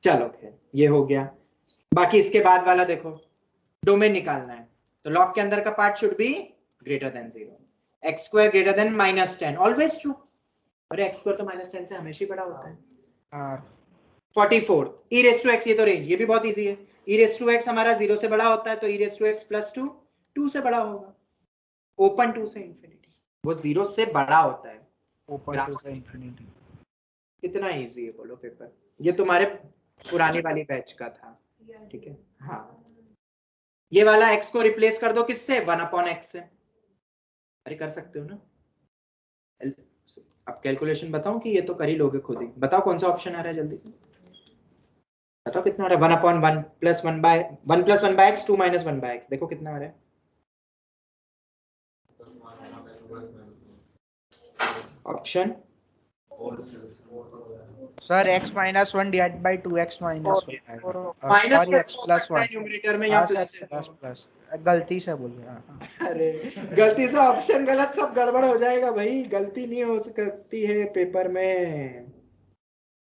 चलो खैर ये हो गया। बाकी इसके बाद वाला देखो, डोमेन निकालना है, तो लॉग के अंदर का part should be greater than 0, x square greater than -10 always true. अरे एक्स स्क्वायर तो -10 से हमेशा ही बड़ा होता है। हाँ 44 e रेज टू x, ये तो रेंज, ये भी बहुत इजी है। e रेज टू x हमारा 0 से बड़ा होता है, तो e raise to x plus 2 2 से बड़ा होगा, ओपन 2 से इंफिनिटी, वो 0 से बड़ा होता है। ऊपर टू से इंफिनिटी। कितना इजी है बोलो पेपर, ये तुम्हारे पुरानी वाली बैच का था, ठीक है। हाँ ये वाला x को रिप्लेस कर दो किससे, 1/x से। अरे कर सकते हो ना, अब कैलकुलेशन बताऊं कि ये तो कर ही लोगे खुद ही। बताओ कौन सा ऑप्शन आ रहा है, जल्दी से बताओ कितना आ रहा है। 1/1 प्लस 1/x 2 - 1/x, देखो कितना आ रहा है। Option sir x minus 1 divide by 2x minus 1 minus sorry x plus 1 numerator में या प्लस है। प्लस प्लस गलती से बोल गया। अरे गलती से ऑप्शन गलत, सब गड़बड़ हो जाएगा भाई, गलती नहीं हो सकती है पेपर में,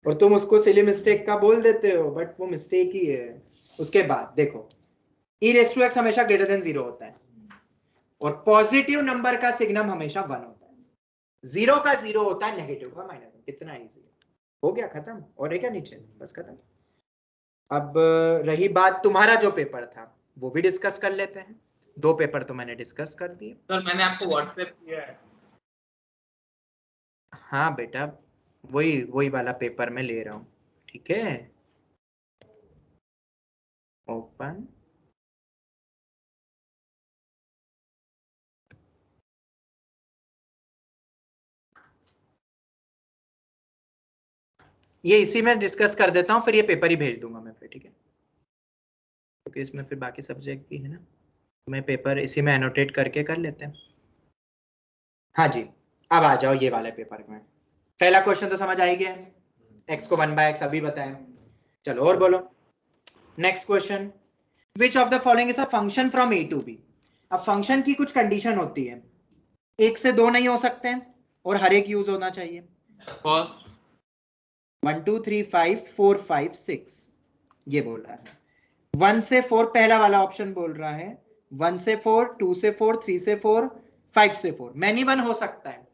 और तुम उसको सिली मिस्टेक का बोल देते हो, बट वो मिस्टेक ही है। उसके बाद देखो e रेज़ टू x हमेशा ग्रेटर देन 0 होता है, और पॉजिटिव नंबर का सिग्नम हमेशा 1 होता है, 0 का 0 होता है, नेगेटिव का -1। कितना इजी हो गया, खत्म। और है क्या नीचे, बस खत्म। अब रही बात तुम्हारा जो पेपर था, वो भी डिस्कस कर लेते हैं। 2 पेपर तो मैंने डिस्कस कर दिए। सर मैंने आपको व्हाट्सएप किया है। हाँ बेटा वही वाला पेपर में ले रहा हूँ, ठीक है। ओपन, ये इसी में डिस्कस कर देता हूँ, फिर ये पेपर ही भेज दूंगा मैं फिर, ठीक है, क्योंकि इसमें फिर बाकी सब्जेक्ट भी है ना, मैं पेपर इसी में एनोटेट करके कर लेते हैं। हाँ जी, अब आ जाओ ये वाले पेपर में। पहला क्वेश्चन तो समझ आ ही गया, x को 1/x अभी बताएं। चलो और बोलो next question, which of the following is a function from a to b। अब फंक्शन की कुछ कंडीशन होती है, 1 से 2 नहीं हो सकते हैं, और हर एक यूज होना चाहिए। 1 2 3 5 4 5 6 ये बोल रहा है। 1 से 4 पहला वाला ऑप्शन बोल रहा है, 1 से 4 2 से 4 3 से 4 5 से 4 मैनी 1 हो सकता है।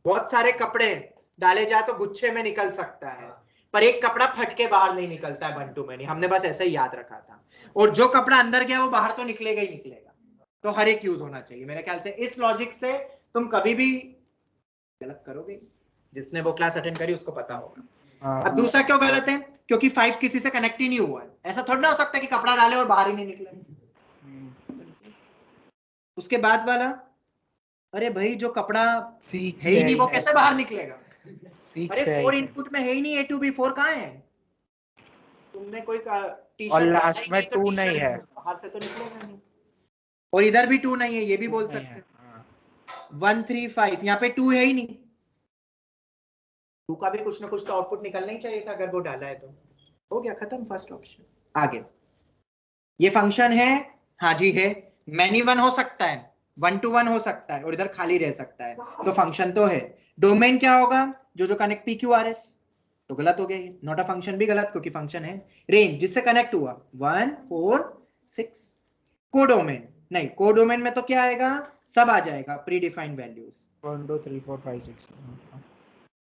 बहुत सारे कपड़े डाले जाए तो गुच्छे में निकल सकता है, पर एक कपड़ा फट के बाहर नहीं निकलता है 1 to many, हमने बस ऐसे ही याद रखा था। और जो कपड़ा अंदर गया वो बाहर तो निकलेगा ही निकलेगा, तो हर एक यूज होना चाहिए। मेरे ख्याल से इस लॉजिक से तुम कभी भी गलत करोगे, जिसने वो क्लास अटेंड करी उसको पता होगा। अब दूसरा क्यों गलत है, क्योंकि 5 किसी से कनेक्ट ही नहीं हुआ है। ऐसा थोड़ा ना हो सकता है कि कपड़ा डाले और बाहर ही नहीं निकले। उसके बाद वाला अरे भाई जो कपड़ा सीख है ही नहीं वो है, कैसे बाहर निकलेगा? सीख अरे है 4 ही। इनपुट में है ही नहीं, A to B 4 कहाँ है? तुमने कोई टी और शर्ट लास्ट में 2 नहीं है, बाहर से तो निकलेगा नहीं। और इधर भी 2 नहीं है, ये भी बोल नहीं सकते है, हैं। हाँ। 1 3 5 यहाँ पे 2 है ही नहीं। 2 का भी कुछ ना कुछ तो आउटपुट निकलना ही चाहिए था अगर वो डाला है तो। हो गया, खत्म फर्स्ट ऑप्शन। आगे ये फंक्शन है, हाँ जी है, मैनी वन हो सकता है, 1 to 1 हो सकता है और इधर खाली रह सकता है, तो फंक्शन तो है। डोमेन क्या होगा? जो कनेक्ट PQRS, तो गलत हो गया, नॉट अ फंक्शन भी गलत क्योंकि फंक्शन है। रेंज जिससे कनेक्ट हुआ 1 4 6। कोडोमेन नहीं, कोडोमेन में तो क्या आएगा? सब आ जाएगा, प्री डिफाइंड वैल्यूज। 1 2 3 4 5 6।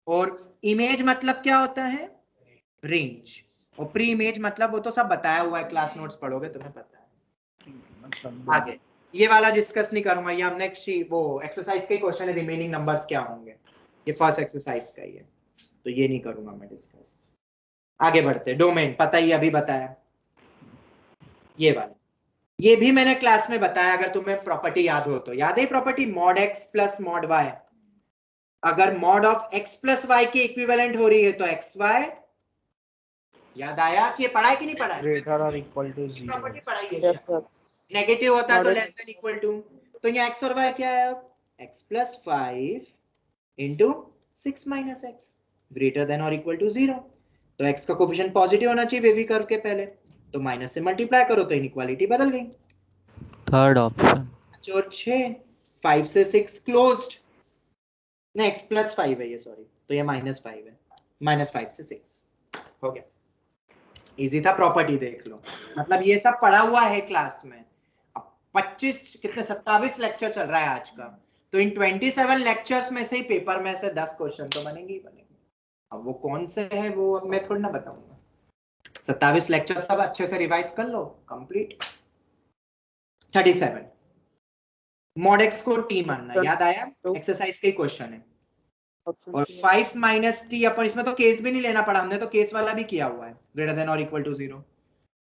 और इमेज मतलब क्या होता है? रेंज। और प्री इमेज मतलब वो तो सब बताया हुआ है, क्लास नोट्स पढ़ोगे तुम्हें पता है। मतलब आगे ये वाला डिस्कस नहीं करूंगा, ये हमने वो एक्सरसाइज के क्वेश्चन है, रिमेनिंग नंबर्स क्या होंगे, ये फर्स्ट एक्सरसाइज का ही है, तो ये नहीं करूंगा मैं डिस्कस। आगे बढ़ते, डोमेन पता ही अभी बताया, ये वाला ये भी मैंने क्लास में बताया, अगर तुम्हें प्रॉपर्टी याद हो तो। याद है property mod x plus mod y, अगर mod of x plus y की इक्विवेलेंट हो रही है तो xy, याद आया कि ये पढ़ा है कि नहीं पढ़ा है? ग्रेटर और इक्वल टू 0। प्रॉपर्टी पढ़ाई है। Yes sir. नेगेटिव होता है तो Model- less than equal to, तो यहाँ x और y क्या है? x plus 5 into 6 minus x greater than और इक्वल टू 0, तो x का कोफिशिएंट पॉजिटिव होना चाहिए वेवी कर्व के पहले, तो माइनस से मल्टीप्लाई करो तो इनइक्वालिटी बदल गई। Third option. और 6 5 से 6 क्लोज्ड, नहीं x प्लस 5 है ये, सॉरी, तो ये माइनस 5 है, माइनस 5 से 6 हो गया। इजी था, प्रॉपर्टी देख लो, मतलब ये सब पढ़ा हुआ है क्लास में। अब 25 कितने 27 लेक्चर चल रहा है आज का, तो इन 27 लेक्चर्स में से ही पेपर में से 10 क्वेश्चन तो बनेंगे ही बनेंगे। अब वो कौन से है वो अब मैं थोड़ी ना बताऊंगा, 27 लेक्चर सब अच्छे से रिवाइज कर लो, कंप्लीट। 37 मॉड एक्स को टी मानना, याद आया? एक्सरसाइज का ही क्वेश्चन है। और 5 माइनस टी अपन, इसमें तो केस भी नहीं लेना पड़ा, हमने तो केस वाला भी किया हुआ है, ग्रेटर देन और इक्वल टू 0,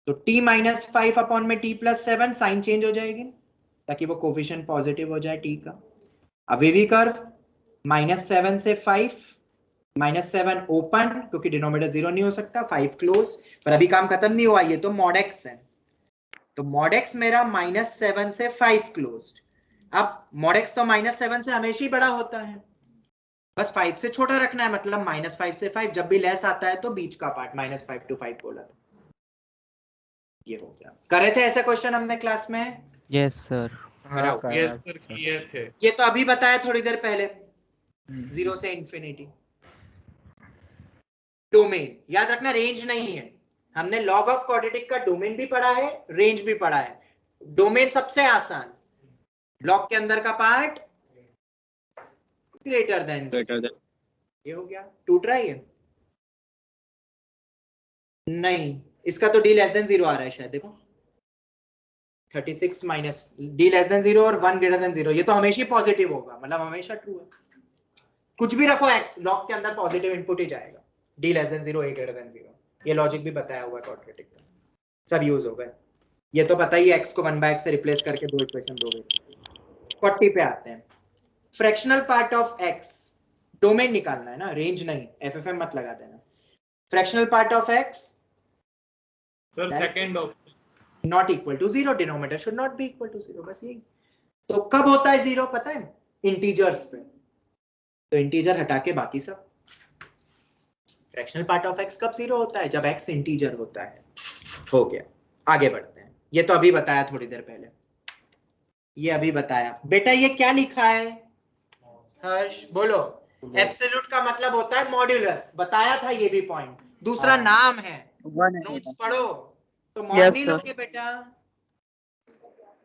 तो t माइनस 5 अपॉन में t प्लस 7, साइन चेंज हो जाएगी ताकि वो कोफिशिएंट पॉजिटिव हो जाए t का। अब वेवी कर्व माइनस 7 से 5, माइनस 7 ओपन क्योंकि डिनोमिनेटर 0 नहीं हो सकता, 5 क्लोज, पर अभी काम खत्म नहीं हुआ, ये तो मॉड x है, तो मॉड x मेरा माइनस 7 से 5 क्लोज्ड। अब मॉड x तो माइनस 7 से हमेशा ही बड़ा होता है, बस 5 से छोटा रखना है, मतलब माइनस 5 से 5, जब भी लेस आता है तो बीच का पार्ट माइनस 5 to 5 बोला था। ये हो गया, करे थे ऐसे क्वेश्चन हमने क्लास में? Yes sir. हाँ यस सर किए थे। ये तो अभी बताया थोड़ी देर पहले, 0 से इंफिनिटी। डोमेन याद रखना, रेंज नहीं है, हमने लॉग ऑफ क्वाड्रेटिक का डोमेन भी पढ़ा है, रेंज भी पढ़ा है। डोमेन सबसे आसान, ब्लॉक के अंदर का पार्ट ग्रेटर देन, ये हो गया। टूट रहा है ये? नहीं, इसका तो d लेस देन 0 आ रहा है शायद, देखो 36 माइनस d लेस देन 0 और 1 ग्रेटर देन 0, ये तो हमेशा पॉजिटिव होगा, मतलब हमेशा ट्रू है, कुछ भी रखो x ब्लॉक के अंदर पॉजिटिव इनपुट ही जाएगा, d less than 0 a greater than 0, ये लॉजिक भी बताया हुआ है क्वाड्रेटिक का, सब यूज हो गए। ये तो पता ही है, x को 1/x से रिप्लेस करके दो इक्वेशन दोगे। 40 पे आते हैं, fractional part of x, domain निकालना है ना, रेंज नहीं, एफएफएम मत लगा देना। Fractional part of x sir second option, not equal to 0, denominator should not be equal to 0, बस यही। तो कब होता है 0 पता है? इंटीजर्स पे, तो इंटीजर हटा के बाकी सब। फ्रैक्शनल पार्ट ऑफ x कब 0 होता है? जब x इंटीजर होता है। हो गया, आगे बढ़ते हैं, ये तो अभी बताया थोड़ी देर पहले, ये अभी बताया। बेटा ये क्या लिखा है हर्ष, बोलो? एब्सोल्यूट का मतलब होता है मॉड्यूलस, बताया था ये भी पॉइंट, दूसरा नाम है, नोट्स पढ़ो तो मॉड Yes, नहीं sir. लोगे बेटा।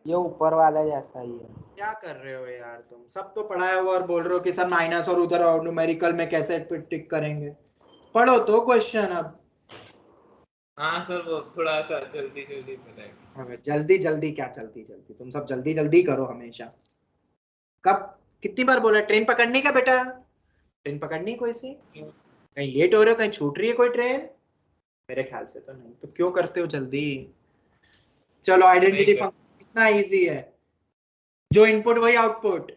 ये ऊपर वाला जैसा ही है। क्या कर रहे हो यार तुम, सब तो पढ़ाया हुआ और बोल रहे हो कि सर माइनस और उधर और न्यूमेरिकल में कैसे टिक करेंगे, पढ़ो तो क्वेश्चन। अब हाँ सर वो थोड़ा सा जल्दी जल्दी बताएंगे। जल्दी जल्दी क्या, जल्दी जल्दी तुम सब जल्दी जल्दी करो हमेशा। कब कितनी बार बोला ट्रेन पकड़नी का बेटा? ट्रेन पकड़नी कोई सी? कहीं लेट हो रहे हो, कहीं छूट रही है कोई ट्रेन? मेरे ख्याल से तो नहीं, तो क्यों करते हो जल्दी? चलो आइडेंटिटी फंक्शन कितना इजी है, जो इनपुट वही आउटपुट,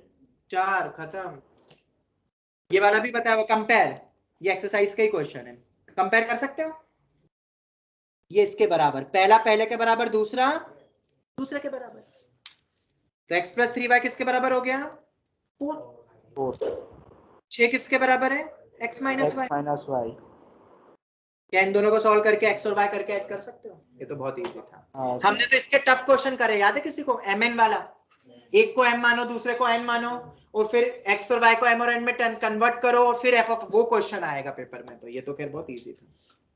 4 खत्म। ये वाला भी बताया हुआ कंपेयर, ये एक्सरसाइज का ही क्वेश्चन है, कंपेयर कर सकते हो। ये इसके बराबर, पहला पहले के बराबर, दूसरा दूसरे के बराबर, तो x प्लस 3y किसके बराबर हो गया? 4। 6 किसके बराबर है? x minus y. क्या इन दोनों को सॉल्व करके x और y करके ऐड कर सकते हो? ये तो बहुत इजी था। हमने तो इसके टफ क्वेश्चन करे, याद है किसी को? mn वाला, एक को m मानो, दूसरे को n मानो, और फिर x और y को m और n में कन्वर्ट करो, और फिर f ऑफ वो क्वेश्चन आएगा पेपर में। तो ये तो खैर बहुत इजी था।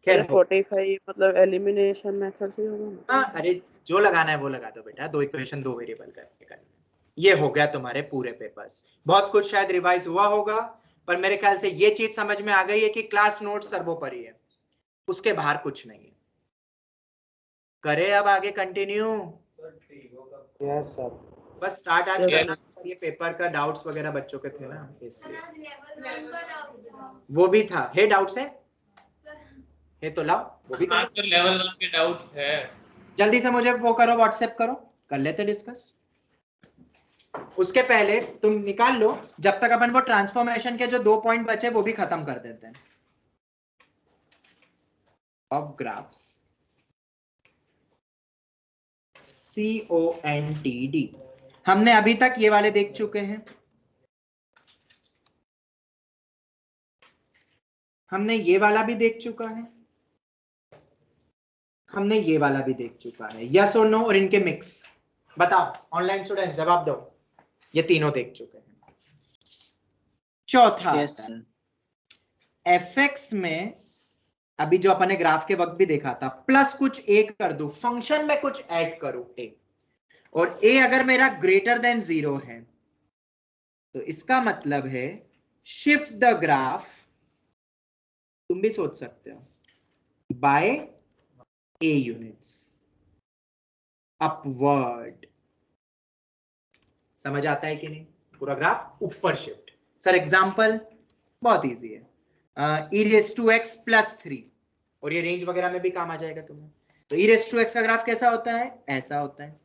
खैर 45 मतलब एलिमिनेशन मेथड से होगा ना? हाँ, अरे जो लगाना है वो लगा दो बेटा, 2 इक्वेशन 2 वेरिएबल करके करना। ये हो गया तुम्हारे पूरे पेपर्स। बहुत कुछ शायद रिवाइज हुआ होगा, पर मेरे ख्याल से ये चीज समझ में आ गई है कि क्लास नोट सर्वोपरि है, उसके बाहर कुछ नहीं है। करे अब आगे कंटिन्यू? Yes sir. बस स्टार्ट आज Yes. करना सर, ये पेपर का डाउट्स वगैरह बच्चों के थे ना, इसलिए सर, लेवल 1 का डाउट था। वो भी था। है डाउट्स है? सर, है तो लाओ, वो भी हाँ करो। सर, लेवल 1 के डाउट्स है। जल्दी से मुझे वो करो, व्हाट्सएप करो, कर लेते डिस्कस। उसके पहले तुम निकाल लो, जब तक अपन वो ट्रांसफॉर्मेशन के जो 2 पॉइंट बचे वो भी खत्म कर देते हैं। ऑफ ग्राफ्स, CONTD, हमने अभी तक ये वाले देख चुके हैं, हमने ये वाला भी देख चुका है, हमने ये वाला भी देख चुका है। यस और नो और इनके मिक्स बताओ, ऑनलाइन स्टूडेंट जवाब दो। ये तीनों देख चुके हैं। चौथा fx में, अभी जो अपन ने ग्राफ के वक्त भी देखा था, प्लस कुछ a कर दो, फंक्शन में कुछ ऐड करो a, और a अगर मेरा ग्रेटर देन 0 है तो इसका मतलब है शिफ्ट द ग्राफ, तुम भी सोच सकते हो, बाय a यूनिट्स अपवर्ड। समझ आता है कि नहीं? पूरा ग्राफ ऊपर शिफ्ट। सर एग्जांपल बहुत इजी है, e⁻x + 3, और ये रेंज वगैरह में भी काम आ जाएगा तुम्हें। तो e⁻x का ग्राफ कैसा होता है? ऐसा होता है,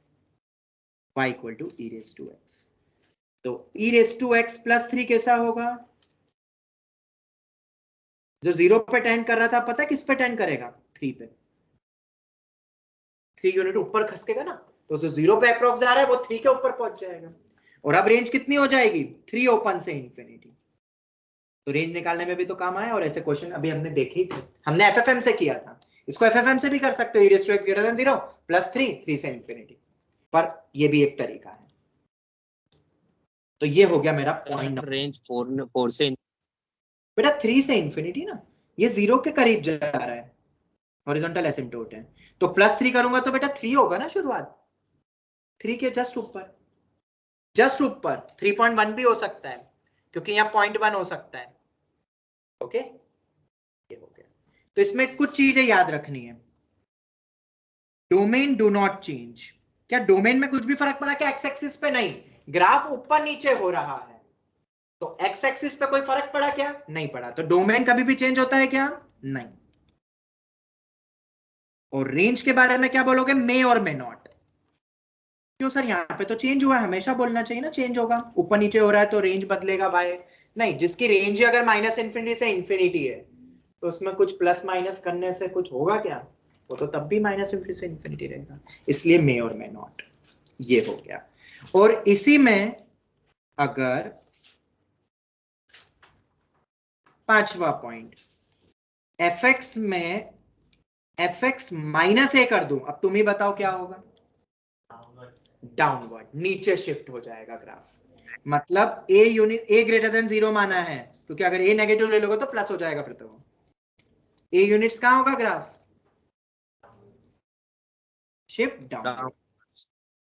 y = e⁻x। तो e⁻x + 3 कैसा होगा? जो 0 पे टेंड कर रहा था, पता है किस पे टेंड करेगा? 3 पे। 3 यूनिट ऊपर खसकेगा ना, तो जो 0 पे अप्रोक्स आ रहा है वो 3 के ऊपर पहुंच जाएगा। और अब रेंज कितनी हो जाएगी? 3 ओपन से इन्फिनिटी। तो रेंज निकालने में भी तो काम आया, और ऐसे क्वेश्चन अभी हमने देखे ही थे, हमने एफएफएम से किया था। इसको एफएफएम से भी कर सकते हो, e⁻x > 0 + 3 से इन्फिनिटी, पर ये भी एक तरीका है। तो ये हो गया मेरा पॉइंट नंबर। रेंज 4 से बेटा 3 से इन्फिनिटी ना, ये 0 के करीब जा रहा है, हॉरिजॉन्टल एसिम्प्टोट है, तो +3 करूंगा तो बेटा 3 होगा ना शुरुआत, 3 के जस्ट ऊपर, 3.1 भी हो सकता है, क्योंकि यहाँ 0.1 हो सकता है। ओके, ये हो गया। तो इसमें कुछ चीजें याद रखनी है। Domain do not change. क्या डोमेन में कुछ भी फर्क पड़ा क्या? एक्स एक्सिस पे नहीं, ग्राफ ऊपर नीचे हो रहा है, तो एक्स एक्सिस पे कोई फर्क पड़ा क्या? नहीं पड़ा। तो डोमेन कभी भी चेंज होता है क्या? नहीं। और रेंज के बारे में क्या बोलोगे? मे और मे नॉट। क्यों सर, यहाँ पे तो चेंज हुआ है, हमेशा बोलना चाहिए ना चेंज होगा, ऊपर नीचे हो रहा है तो रेंज बदलेगा बाय। नहीं, जिसकी रेंज अगर -∞ से इन्फिनिटी है तो उसमें कुछ प्लस माइनस करने से कुछ होगा क्या? वो तो तब भी -∞ से इन्फिनिटी रहेगा, इसलिए मे और मे नॉट। ये हो गया। और इसी में अगर 5वां पॉइंट, fx में fx -a कर दूं, अब तुम ही बताओ क्या होगा? डाउनवर्ड, नीचे शिफ्ट हो जाएगा ग्राफ। मतलब a यूनिट, a > 0 माना है, क्योंकि अगर a नेगेटिव ले लोगे तो प्लस हो जाएगा फिर तो। a यूनिट्स कहां होगा ग्राफ? Shift down.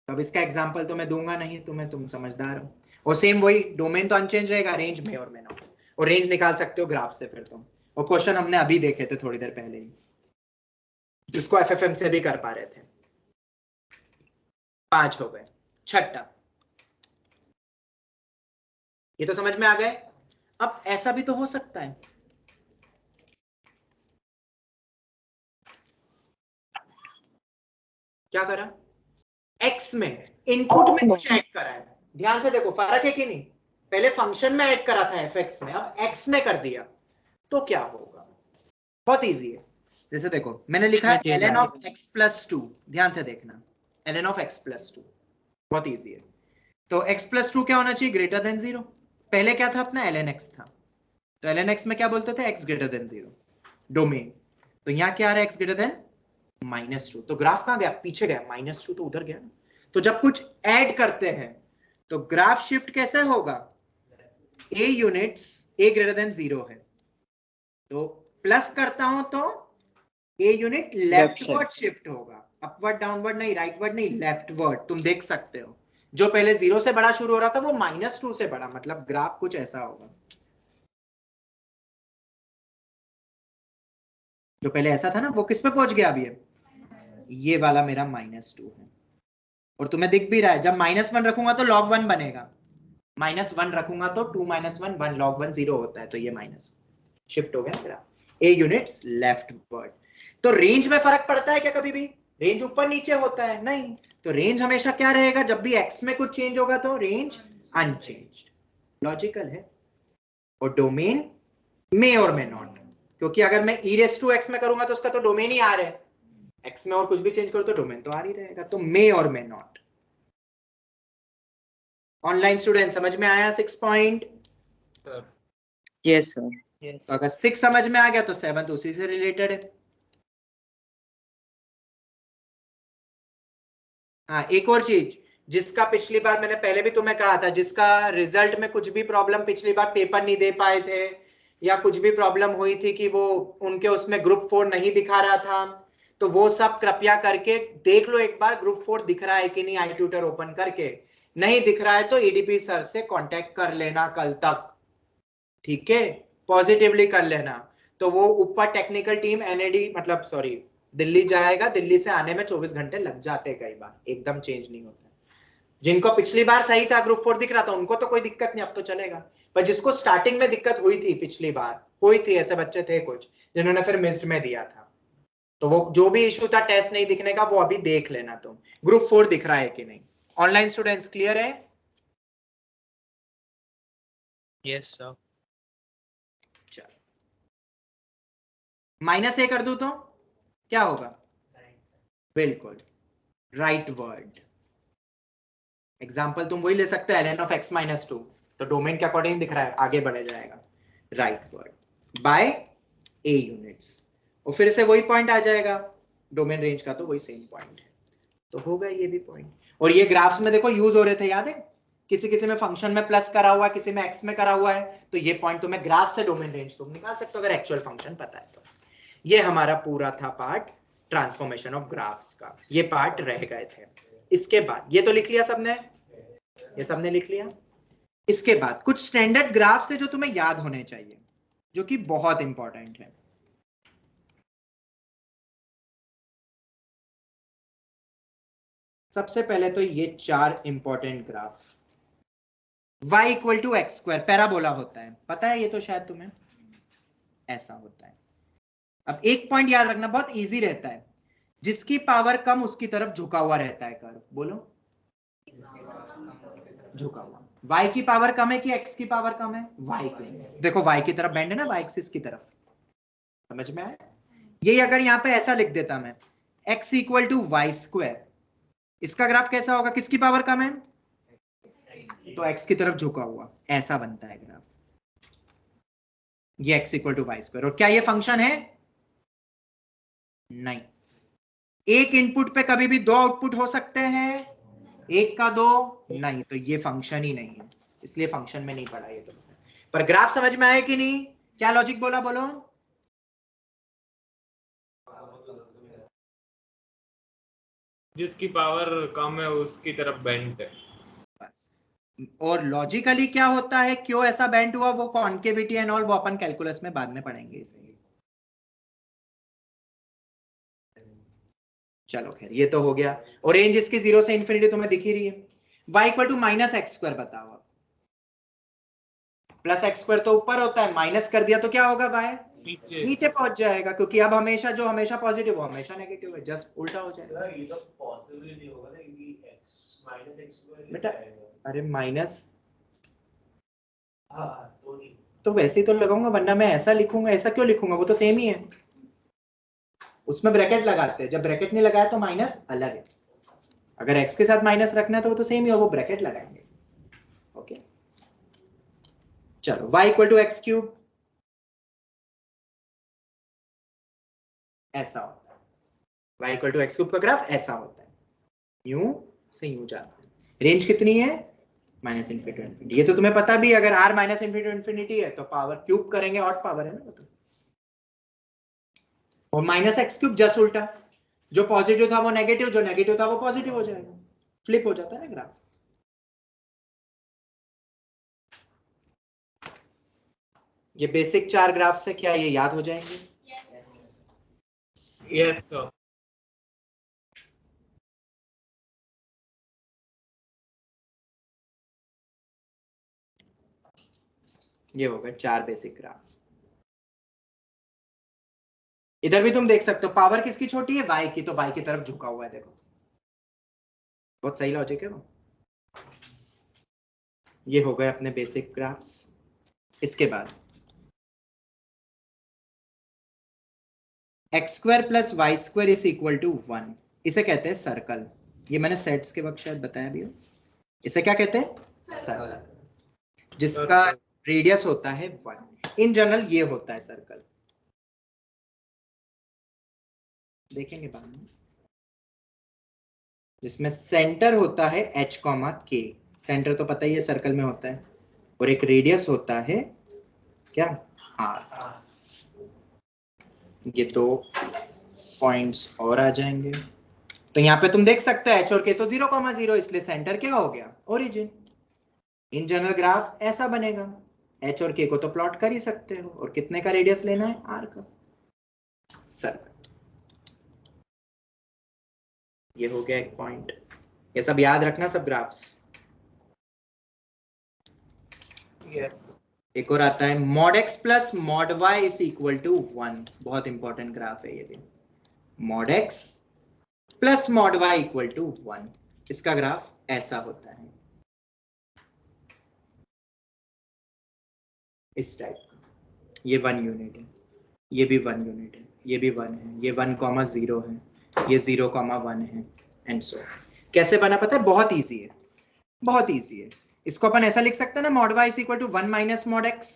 अब इसका एग्जांपल तो मैं दूंगा नहीं तुम्हें, तुम समझदार हो। और सेम वही, डोमेन तो अनचेंज रहेगा, रेंज में और में नॉट, और रेंज निकाल सकते हो ग्राफ से फिर तुम। और क्वेश्चन हमने अभी देखे थे थोड़ी देर पहले ही, जिसको एफएफएम से भी कर पा रहे थे। 5 हो गए। छठा, ये तो समझ में आ गए। अब ऐसा भी तो हो सकता है, क्या करा? x में इनपुट में कुछ ऐड करा है, ध्यान से देखो फर्क है कि नहीं? पहले फंक्शन में ऐड करा था fx में, अब x में कर दिया तो क्या होगा? बहुत इजी है। जैसे देखो मैंने लिखा है ln of x plus 2, ध्यान से देखना, ln of x plus 2, बहुत इजी है। तो x plus 2 क्या होना चाहिए? Greater than 0। पहले क्या था अपना? ln x था, तो ln x में क्या बोलते थे? x greater than 0 domain. तो यहाँ क्या आ रहा है? x greater than -2। तो ग्राफ कहाँ गया? पीछे गया, -2 तो उधर गया ना। तो जब कुछ ऐड करते हैं तो ग्राफ शिफ्ट कैसे होगा? a units a greater than 0 है, तो प्लस करता हूं तो a यूनिट लेफ्टवर्ड शिफ्ट होगा, अपवर्ड डाउनवर्ड नहीं, राइटवर्ड नहीं, लेफ्टवर्ड। तुम देख सकते हो जो पहले 0 से बड़ा शुरू हो रहा था वो -2 से बड़ा, मतलब ग्राफ कुछ ऐसा होगा। जो पहले ऐसा था ना वो किस पे पहुंच गया? अभी ये वाला मेरा -2 है, और तुम्हें दिख भी रहा है जब -1 रखूंगा तो log 1 बनेगा, -1 रखूंगा तो 2 - 1 1, log 1 0 होता है, तो ये माइनस शिफ्ट हो गया मेरा a यूनिट्स लेफ्टवर्ड। तो रेंज में फर्क पड़ता है क्या कभी भी? रेंज ऊपर नीचे होता है? नहीं। तो रेंज हमेशा क्या रहेगा? जब भी x में कुछ चेंज होगा तो रेंज अनचेंज्ड। लॉजिकल है। और डोमेन मे और मे नॉट, क्योंकि अगर मैं e⁻x में करूंगा तो उसका तो डोमेन ही आर है, x में और कुछ भी चेंज करो तो डोमेन तो आर ही रहेगा। तो मे और मे नॉट। ऑनलाइन स्टूडेंट समझ में आया 6 पॉइंट? Yes sir. तो अगर 6 समझ में आ गया तो 7 तो उसी से रिलेटेड है। हाँ, एक और चीज, जिसका पिछली बार मैंने पहले भी तुम्हें कहा था, जिसका रिजल्ट में कुछ भी प्रॉब्लम, पिछली बार पेपर नहीं दे पाए थे या कुछ भी प्रॉब्लम हुई थी कि वो उनके उसमें ग्रुप 4 नहीं दिखा रहा था, तो वो सब कृपया करके देख लो एक बार ग्रुप 4 दिख रहा है कि नहीं, आई ट्यूटर ओपन करके। नहीं दिख रहा है तो एडीपी सर से कांटेक्ट कर लेना कल तक, ठीक है, पॉजिटिवली कर लेना। तो वो ऊपर टेक्निकल टीम एनएडी मतलब सॉरी दिल्ली जाएगा, दिल्ली से आने में 24 घंटे लग जाते हैं कई बार, एकदम चेंज नहीं होता। जिनको पिछली बार सही था, ग्रुप 4 दिख रहा था, उनको तो कोई दिक्कत नहीं, अब तो चलेगा। पर जिसको स्टार्टिंग में दिक्कत हुई थी पिछली बार, हुई थी, ऐसे बच्चे थे कुछ जिन्होंने फिर मिस्ड में दिया था, तो वो जो भी इशू था टेस्ट नहीं दिखने का, वो अभी देख लेना तुम ग्रुप 4 दिख रहा है कि नहीं। ऑनलाइन स्टूडेंट्स क्लियर है? Yes sir. -a कर दूं तो क्या होगा? बिल्कुल राइट वर्ड। एग्जाम्पल तुम वही ले सकते हो, ln of x - 2, तो डोमेन के अकॉर्डिंग दिख रहा है, आगे बढ़े जाएगा, right word by a units, और फिर से वही पॉइंट आ जाएगा डोमेन रेंज का, तो वही सेम पॉइंट है, तो होगा ये भी पॉइंट। और ये ग्राफ में देखो यूज हो रहे थे, याद है? किसी किसी में फंक्शन में प्लस करा हुआ है, किसी में x में करा हुआ है, तो ये पॉइंट तुम्हें ग्राफ से डोमेन रेंज तुम निकाल सकते हो अगर एक्चुअल फंक्शन पता है तो। ये हमारा पूरा था पार्ट ट्रांसफॉर्मेशन ऑफ ग्राफ्स का, ये पार्ट रह गए थे। इसके बाद ये तो लिख लिया सबने, ये सबने लिख लिया। इसके बाद कुछ स्टैंडर्ड ग्राफ से जो तुम्हें याद होने चाहिए, जो कि बहुत इंपॉर्टेंट है। सबसे पहले तो ये 4 important graph, y = x², parabola होता है, पता है ये तो शायद तुम्हें, ऐसा होता है। अब एक पॉइंट याद रखना, बहुत इजी रहता है, जिसकी पावर कम उसकी तरफ झुका हुआ रहता है कर्व, बोलो झुका हुआ। y की पावर कम है कि x की पावर कम है? y की। देखो y की तरफ बेंड है ना, y एक्सिस की तरफ, समझ में आया? यही अगर यहाँ पे ऐसा लिख देता मैं, x = y², इसका ग्राफ कैसा होगा? किसकी पावर कम है? तो x की तरफ झुका हुआ, ऐसा बनता है ग्राफ। ये x = y², और क्या ये फंक्शन है? नहीं। एक इनपुट पे कभी भी 2 आउटपुट हो सकते हैं, एक का 2 नहीं, तो ये फंक्शन ही नहीं है, इसलिए फंक्शन में नहीं पढ़ा ये तो। पर ग्राफ समझ में आया कि नहीं? क्या लॉजिक बोला, बोलो? जिसकी पावर कम है उसकी तरफ बेंट है बस। और लॉजिकली क्या होता है, क्यों ऐसा बेंट हुआ, वो कॉन्केविटी एंड ऑल वो अपन कैलकुलस में बाद में पढ़ेंगे इसे। चलो खैर ये तो हो गया। और रेंज इसकी 0 से इंफिनिटी तुम्हें दिख ही रही है। y = -x² बताओ। +x² तो ऊपर होता है, माइनस कर दिया तो क्या होगा? y नीचे पहुंच जाएगा, क्योंकि अब हमेशा जो हमेशा पॉजिटिव वो हमेशा नेगेटिव है, जस्ट उल्टा हो जाएगा। ये तो पॉसिबल नहीं होगा ना, क्योंकि x - x² बेटा अरे माइनस तो वैसे ही तो लगाऊंगा, वरना मैं ऐसा लिखूंगा, ऐसा क्यों लिखूंगा, वो तो सेम ही है। उसमें ब्रैकेट लगाते हैं, जब ब्रैकेट नहीं लगाया तो माइनस अलग है। अगर x के साथ माइनस रखना है तो वो तो सेम ही हो, वो ब्रैकेट लगाएंगे। ओके चलो, y equal to x cube ऐसा होता है। y equal to x cube का ग्राफ ऐसा होता है, यूं से यूं जाता है। रेंज कितनी है? Minus infinity to infinity. ये तो तुम्हें पता भी, अगर r minus infinity to infinity है तो पावर क्यूब करेंगे, ऑड पावर है ना वो तो। और माइनस एक्स क्यूब जस्ट उल्टा, जो पॉजिटिव था वो नेगेटिव, जो नेगेटिव था वो पॉजिटिव हो जाएगा, फ्लिप हो जाता है ना ग्राफ। ये बेसिक 4 ग्राफ से क्या ये याद हो जाएंगे? Yes sir. ये हो गए 4 बेसिक ग्राफ। इधर भी तुम देख सकते हो, पावर किसकी छोटी है? y की, तो y की तरफ झुका हुआ है, देखो बहुत सही लॉजिक है वो। ये हो गए अपने बेसिक ग्राफ्स। इसके बाद x square plus y square is equal to 1, इसे कहते हैं सर्कल। ये मैंने सेट्स के वक्त शायद बताया भी हो। इसे क्या कहते हैं? सर्कल, जिसका रेडियस होता है 1। इन जनरल ये होता है सर्कल, देखेंगे बाद में, जिसमें सेंटर होता है h, k। सेंटर तो पता ही है सर्कल में होता है, और एक रेडियस होता है क्या? r। ये 2 पॉइंट्स और आ जाएंगे। तो यहाँ पे तुम देख सकते हो h और k तो 0,0, इसलिए सेंटर क्या हो गया? ओरिजिन। इन जनरल ग्राफ ऐसा बनेगा, h और k को तो प्लॉट कर ही सकते हो, और कितने का रेडियस लेना है? r का। सर्कल, ये हो गया एक पॉइंट। ये सब याद रखना, सब ग्राफ्स। एक और आता है mod x plus mod y is equal to 1। बहुत इंपॉर्टेंट ग्राफ है ये भी। Mod x plus mod y equal to 1, इसका ग्राफ ऐसा होता है, इस टाइप का। ये 1 यूनिट है, ये भी 1 यूनिट है, ये भी 1 है, ये 1,0 है, ये 0,1 है, एंड सो। कैसे बना पता है? बहुत इजी है, बहुत इजी है। इसको अपन ऐसा लिख सकते हैं ना, mod y is equal to 1 minus mod x।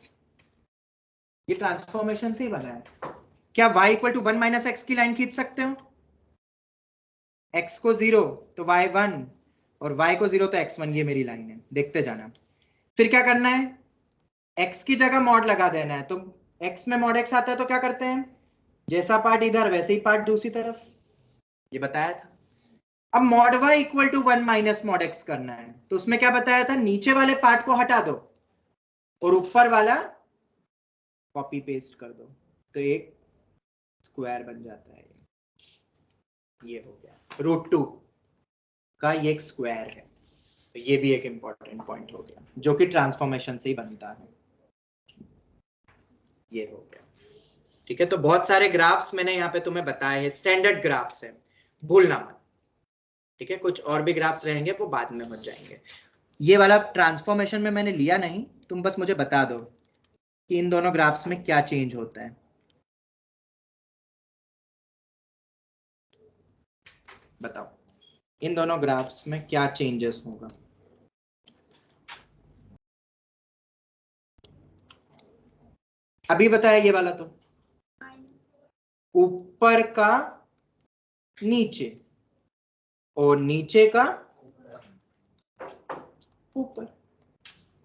ये ट्रांसफॉर्मेशन से ही बना है। क्या y equal to 1 minus x की लाइन खींच सकते हो? x को 0 तो y 1, और y को 0 तो x 1। ये मेरी लाइन है, देखते जाना। फिर क्या करना है? x की जगह मॉड लगा देना है। तो x में मॉड x आता है तो क्या करते हैं? जैसा पार्ट इधर वैसे ही पार्ट दूसरी तरफ, ये बताया था। अब mod y equal to 1 minus mod x करना है, तो उसमें क्या बताया था? नीचे वाले पार्ट को हटा दो और ऊपर वाला कॉपी पेस्ट कर दो, तो एक स्क्वायर बन जाता है। ये हो गया √2 का ये एक स्क्वायर है। तो ये भी एक इंपॉर्टेंट पॉइंट हो गया, जो कि ट्रांसफॉर्मेशन से ही बनता है। ये हो गया, ठीक है। तो बहुत सारे ग्राफ्स मैंने यहाँ पे तुम्हें बताए हैं, स्टैंडर्ड ग्राफ्स है, भूलना मत, ठीक है। कुछ और भी ग्राफ्स रहेंगे, वो बाद में हो जाएंगे। ये वाला ट्रांसफॉर्मेशन में मैंने लिया नहीं, तुम बस मुझे बता दो कि इन दोनों ग्राफ्स में क्या चेंज होता है। बताओ, इन दोनों ग्राफ्स में क्या चेंजेस होगा? अभी बताया ये वाला, तो ऊपर का नीचे और नीचे का ऊपर,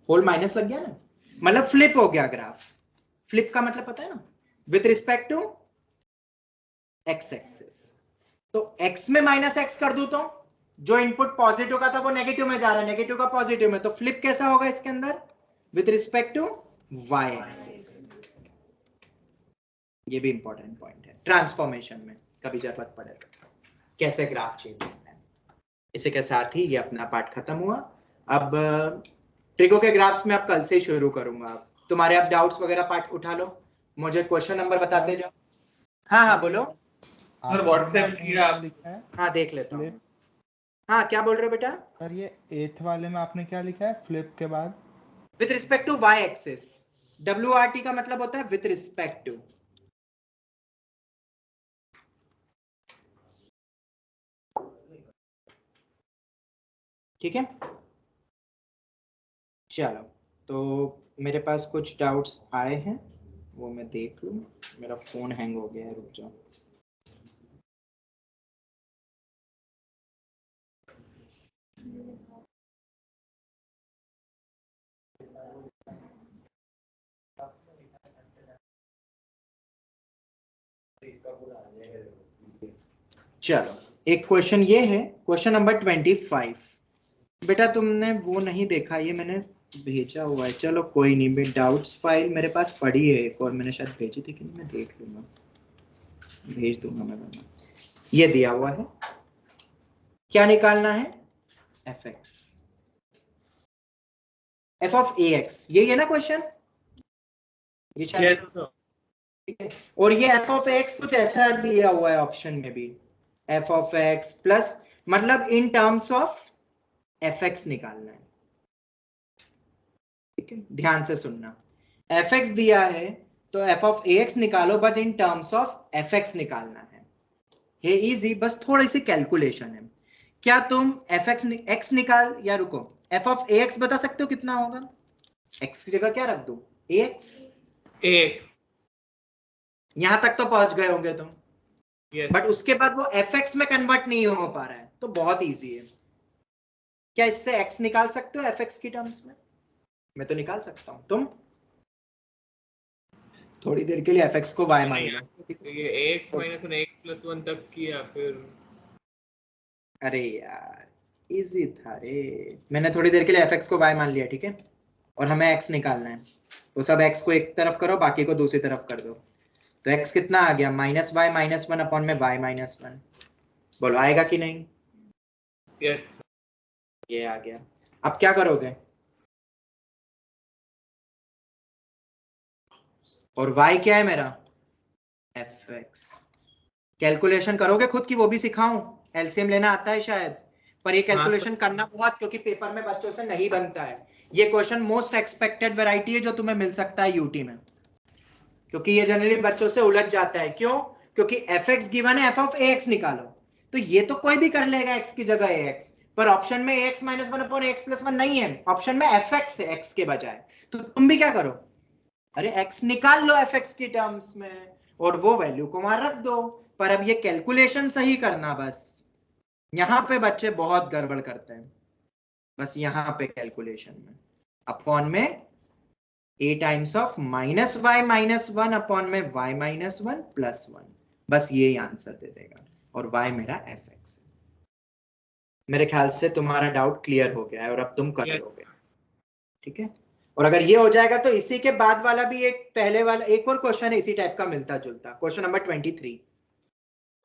होल माइनस लग गया ना, मतलब फ्लिप हो गया ग्राफ। फ्लिप का मतलब पता है ना? With respect to x axis. तो x में माइनस एक्स कर दूं तो जो इनपुट पॉजिटिव का था वो नेगेटिव में जा रहा है, नेगेटिव का पॉजिटिव में, तो फ्लिप कैसा होगा इसके अंदर? With respect to y axis. ये भी इंपॉर्टेंट पॉइंट है ट्रांसफॉर्मेशन में, कभी जरूरत पड़े तो कैसे ग्राफ चेंज होता है। इसी के साथ ही ये अपना पार्ट खत्म हुआ। अब ट्रिगो के ग्राफ्स में अब कल से शुरू करूंगा। तुम्हारे अब डाउट्स वगैरह पार्ट उठा लो, मुझे क्वेश्चन नंबर बताते जाओ। हाँ हाँ बोलो सर। व्हाट्सएप किया आप? लिखा है? हाँ देख लेता हूँ। हाँ क्या बोल रहे हो बेटा? सर ये 8th वाले में आपने क्या लिखा है फ्लिप के बाद? With respect to y axis. WRT का मतलब होता है विथ रिस्पेक्ट टू। ठीक है, चलो तो मेरे पास कुछ डाउट्स आए हैं, वो मैं देख लूं। मेरा फोन हैंग हो गया है, रुक जाओ। चलो एक क्वेश्चन ये है, क्वेश्चन नंबर 25। बेटा तुमने वो नहीं देखा, ये मैंने भेजा हुआ है। चलो कोई नहीं, बे डाउट्स फाइल मेरे पास पड़ी है एक और, मैंने शायद भेजी थी कि नहीं, मैं देख लूंगा, भेज दूंगा मैं वरना। ये दिया हुआ है, क्या निकालना है? fx f of ax, यही है ना क्वेश्चन? ये शायद Yes, sir. ठीक है। और ये f of x कुछ ऐसा दिया हुआ है ऑप्शन में भी, f of x प्लस, मतलब इन टर्म्स ऑफ fx निकालना है। ठीक है, ध्यान से सुनना, fx दिया है तो f of ax निकालो, but in terms of fx निकालना है। ये इजी, बस थोड़ी सी कैलकुलेशन है। क्या तुम fx x निकाल, या रुको, f of ax बता सकते हो कितना होगा? x की जगह क्या रख दो? ax। A. यहां तक तो पहुंच गए होंगे तुम, Yes. बट उसके बाद वो fx में कन्वर्ट नहीं हो पा रहा है, तो बहुत इजी है। क्या इससे x निकाल सकते हो fx की टर्म्स में? मैं तो निकाल सकता हूं, तुम थोड़ी देर के लिए fx को y मान नहीं लो। यार, ये x minus 1 x plus 1 तक किया फिर। अरे यार इजी था रे, मैंने थोड़ी देर के लिए fx को y मान लिया, ठीक है, और हमें x निकालना है, तो सब x को एक तरफ करो, बाकी को दूसरी तरफ कर दो। तो x कितना आ गया? -y-1 अपॉन में y-1। बोलो आएगा कि नहीं? Yes. ये आ गया। अब क्या करोगे? और y क्या है मेरा? fx। कैलकुलेशन करोगे खुद की, वो भी सिखाऊं? एलसीएम लेना आता है शायद, पर ये कैलकुलेशन करना बहुत, क्योंकि पेपर में बच्चों से नहीं बनता है। ये क्वेश्चन मोस्ट एक्सपेक्टेड वैरायटी है जो तुम्हें मिल सकता है यूटी में, क्योंकि ये जनरली बच्चों से उलझ जाता है। क्यों? क्योंकि fx गिवन है, f of ax निकालो, तो ये तो कोई भी कर लेगा x की जगह ax, पर ऑप्शन में ax - 1 अपॉन x + 1 नहीं है, ऑप्शन में fx है x के बजाय। तो तुम भी क्या करो, अरे x निकाल लो fx की टर्म्स में, और वो वैल्यू को वहां रख दो। पर अब ये कैलकुलेशन सही करना, बस यहां पे बच्चे बहुत गड़बड़ करते हैं, बस यहां पे कैलकुलेशन में अपॉन में a times of -y-1 upon में y-1 प्लस 1, बस ये आंसर दे देगा, और y मेरा fx है। मेरे ख्याल से तुम्हारा डाउट क्लियर हो गया है, और अब तुम कर Yes. लोगे, ठीक है। और अगर ये हो जाएगा तो इसी के बाद वाला भी एक, पहले वाला एक और क्वेश्चन है इसी टाइप का मिलता जुलता, क्वेश्चन नंबर 23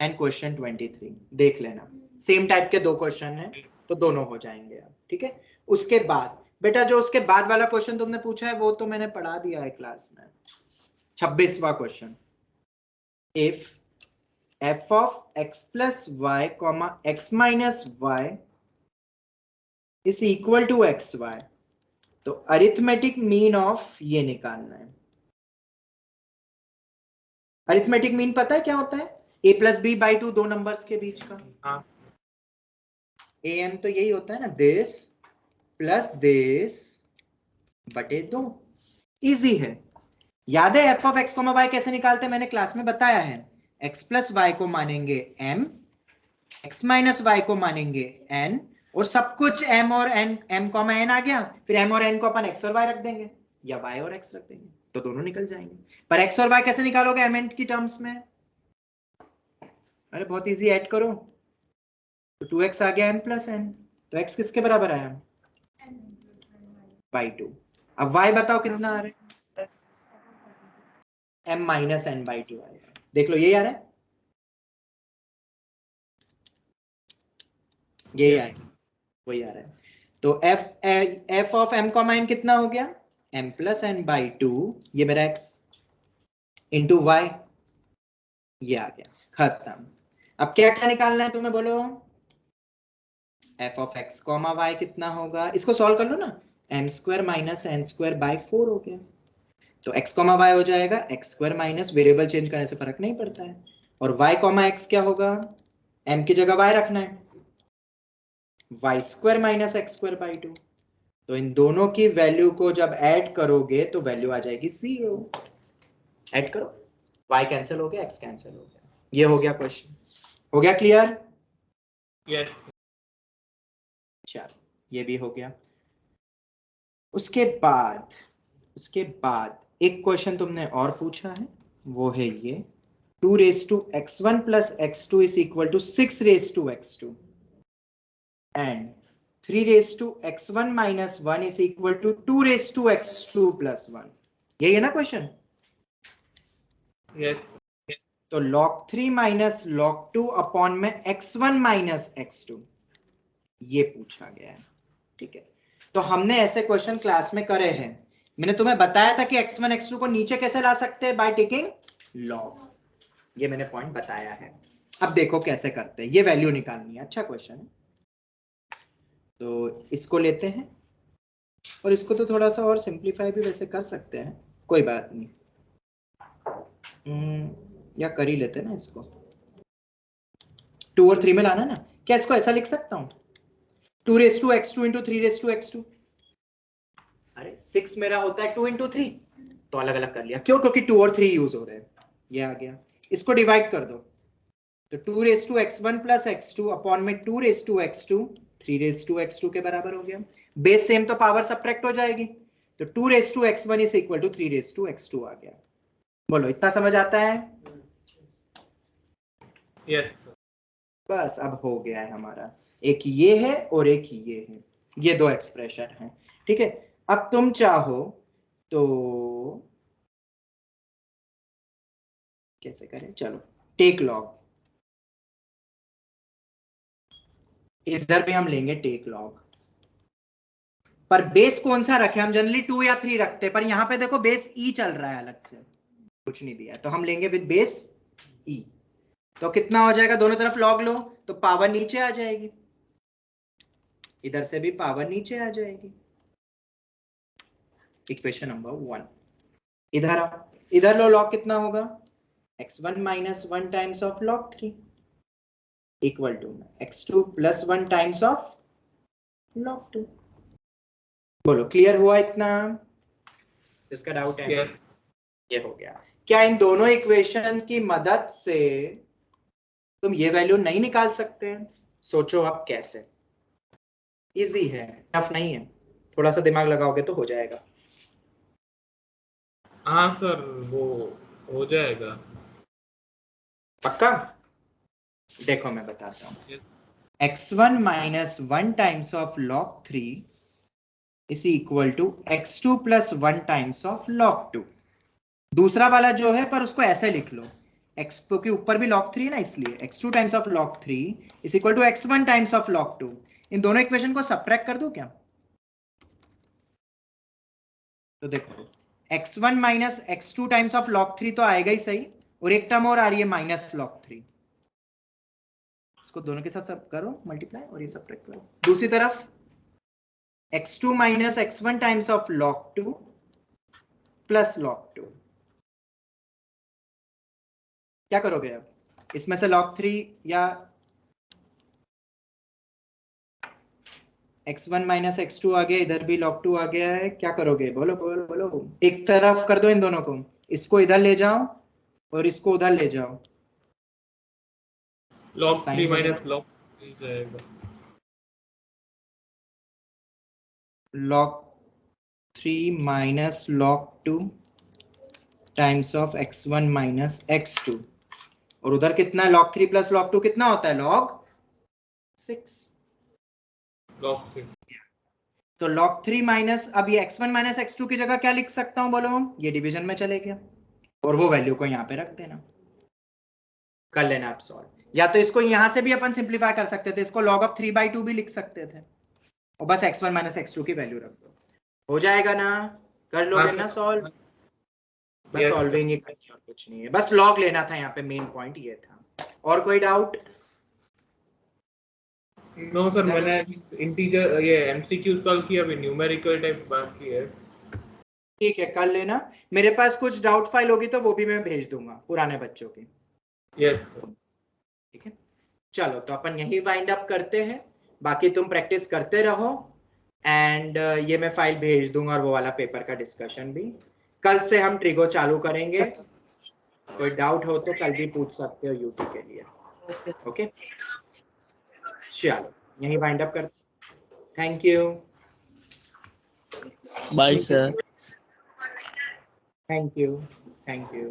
एंड क्वेश्चन 23 देख लेना, सेम टाइप के दो क्वेश्चन हैं, तो दोनों हो जाएंगे अब, ठीक है। उसके बाद बेटा जो उसके बाद वाला क्वेश्चन तुमने पूछा है वो तो मैंने पढ़ा दिया है क्लास में, 26वां question, if f of x plus y comma x minus y is equal to xy, तो अरिथमेटिक मीन ऑफ ये निकालना है। अरिथमेटिक मीन पता है क्या होता है? a प्लस बी बाई 2, दो नंबर्स के बीच का। हाँ. am तो यही होता है ना, दिस प्लस दिस बटे 2। इजी है, याद है f of x, y कैसे निकालते हैं? मैंने क्लास में बताया है, x प्लस y को मानेंगे m, x माइनस y को मानेंगे n, और सब कुछ m और n, m कॉमा n आ गया, फिर m और n को अपन x और y रख देंगे, या y और x रख देंगे, तो दोनों निकल जाएंगे। पर x और y कैसे निकालोगे m n की टर्म्स में? अरे बहुत इजी, ऐड करो, तो 2x आ गया m प्लस n, तो x किसके बराबर आया? बाई 2। अब y बताओ कितना आ रहा है? m माइनस n बाई 2 आएगा, देख लो यही आ रहा है, यही आएगा, वही आ रहा है। तो f of m comma n कितना हो गया? m प्लस n बाई 2, ये मेरा x इंटू वाई, ये आ गया, खत्म। अब क्या क्या निकालना है तुम्हें, बोलो? f of x comma y कितना होगा? इसको सॉल्व कर लो ना, m square minus n square by 4 हो गया। तो x कॉमा वाई हो जाएगा x square minus, variable change करने से फर्क नहीं पड़ता है, और y कॉमा एक्स क्या होगा, m की जगह y रखना है, y square minus x square by 2। तो इन दोनों की वैल्यू को जब ऐड करोगे तो वैल्यू आ जाएगी 0। ऐड करो, y कैंसिल हो गया, x कैंसिल हो गया। ये हो गया क्वेश्चन, हो गया क्लियर? यस चलो ये भी हो गया। उसके बाद एक क्वेश्चन तुमने और पूछा है, वो है ये 2 raise to x1 plus x2 is equal to 6 raise to x2 and 3 raise to x1 minus 1 is equal to 2 raise to x2 plus 1। यही है ना क्वेश्चन? यस तो log 3 माइनस log 2 अपॉन में x1 माइनस x2 ये पूछा गया है। ठीक है, तो हमने ऐसे क्वेश्चन क्लास में करे हैं। मैंने तुम्हें बताया था कि x1 x2 को नीचे कैसे ला सकते हैं, बाय टेकिंग log। ये मैंने पॉइंट बताया है। अब देखो कैसे करते हैं, ये वैल्यू निकालनी है। अच्छा क्वेश्चन है, तो इसको लेते हैं और इसको तो थोड़ा सा और सिंप्लीफाई भी वैसे कर सकते हैं, कोई बात नहीं। या कर ही लेते हैं ना इसको, 2 और 3 में लाना ना। क्या इसको ऐसा लिख सकता हूं, 2 raise to x2 into 3 raise to x2। अरे 6 मेरा होता है 2 इंटू 3, तो अलग अलग कर लिया। क्यों? क्योंकि 2 और 3 यूज हो रहे हैं। ये आ गया, इसको डिवाइड कर दो, तो 2 raise to x1 plus x2 upon में 2 raise to x2, 3 raise to x2 के बराबर हो गया। बेस सेम तो पावर सब्ट्रैक्ट हो जाएगी, तो 2 raise to x1 is equal to 3 raise to x2 आ गया। बोलो इतना समझ आता है? यस बस अब हो गया है हमारा। एक ये है और एक ये है, ये दो एक्सप्रेशन है। ठीक है, अब तुम चाहो तो कैसे करें, चलो टेक लॉग, इधर भी हम लेंगे टेक लॉग, पर बेस कौन सा रखे? हम जनरली 2 या 3 रखते हैं, पर यहां पे देखो बेस ई चल रहा है, अलग से कुछ नहीं दिया है, तो हम लेंगे विद बेस ई। तो कितना हो जाएगा, दोनों तरफ लॉग लो तो पावर नीचे आ जाएगी, इधर से भी पावर नीचे आ जाएगी। इक्वेशन नंबर 1, इधर आओ, इधर लो, लॉग कितना होगा, x1 minus 1 times of log 3 equal to x2 plus 1 times of log 2। बोलो क्लियर हुआ इतना? इसका डाउट है? यस ये हो गया। क्या इन दोनों इक्वेशन की मदद से तुम ये वैल्यू नहीं निकाल सकते? सोचो आप कैसे। इजी है, टफ नहीं है, थोड़ा सा दिमाग लगाओगे तो हो जाएगा। हाँ सर वो हो जाएगा। पक्का? देखो मैं बताता हूँ, Yes. x1 minus 1 times of log 3 is equal to x2 plus 1 times of log 2। दूसरा वाला जो है, पर उसको ऐसे लिख लो, x के ऊपर भी log 3 है ना, इसलिए x2 times of log 3 is equal to x1 times of log 2। इन दोनों इक्वेशन को सबट्रैक्ट कर दूं क्या? तो देखो x1 minus x2 times of log 3 तो आएगा ही सही, और एक टर्म और आ रही है माइनस log 3। इसको दोनों के साथ सब करो मल्टीप्लाई और ये सबट्रैक्ट करो। दूसरी तरफ x2 minus x1 times of log 2 plus log 2। क्या करोगे अब? इसमें से log 3 या x1 माइनस x2 आ गया, इधर भी log 2 आ गया है, क्या करोगे? बोलो बोलो बोलो। एक तरफ कर दो इन दोनों को, इसको इधर ले जाओ और इसको उधर ले जाओ, log 3 साइन माइनस वगैरह log 3 जाएगा। log 3 minus log 2 times of x1 minus x2, और उधर कितना है, log 3 प्लस log 2 कितना होता है, log 6। log 6 तो log 3 माइनस, अब ये x1 माइनस x2 की जगह क्या लिख सकता हूं बोलो? ये डिवीजन में चले गया, और वो वैल्यू को यहां पे रख देना, कर लेना आप सॉल्व। या तो इसको यहां से भी अपन सिंप्लीफाई कर सकते थे, इसको log ऑफ 3/2 भी लिख सकते थे, और बस x1 माइनस x2 की वैल्यू रख दो, हो जाएगा ना? कर लोगे ना सॉल्व? बस Yes, सॉल्विंग ही करनी, और कुछ नहीं है, बस लॉग लेना था, यहाँ पे मेन पॉइंट ये था। और कोई डाउट? नो सर, मैंने इंटीजर ये एमसीक्यू सॉल्व किया, अभी न्यूमेरिकल टाइप बाकी है। ठीक है, कर लेना। मेरे पास कुछ डाउट फाइल होगी तो वो भी मैं भेज दूंगा, पुराने बच्चों की। Yes sir. ठीक है, चलो तो अपन यही वाइंड अप करते हैं। बाकी तुम प्रैक्टिस करते रहो एंड ये मैं फाइल भेज दूंगा, और वो वाला पेपर का डिस्कशन भी। कल से हम ट्रिगो चालू करेंगे। कोई डाउट हो तो कल भी पूछ सकते हो यूट्यूब के लिए। ओके, चलो यही वाइंड अप करते। Thank you. Bye, sir. Thank you. Thank you.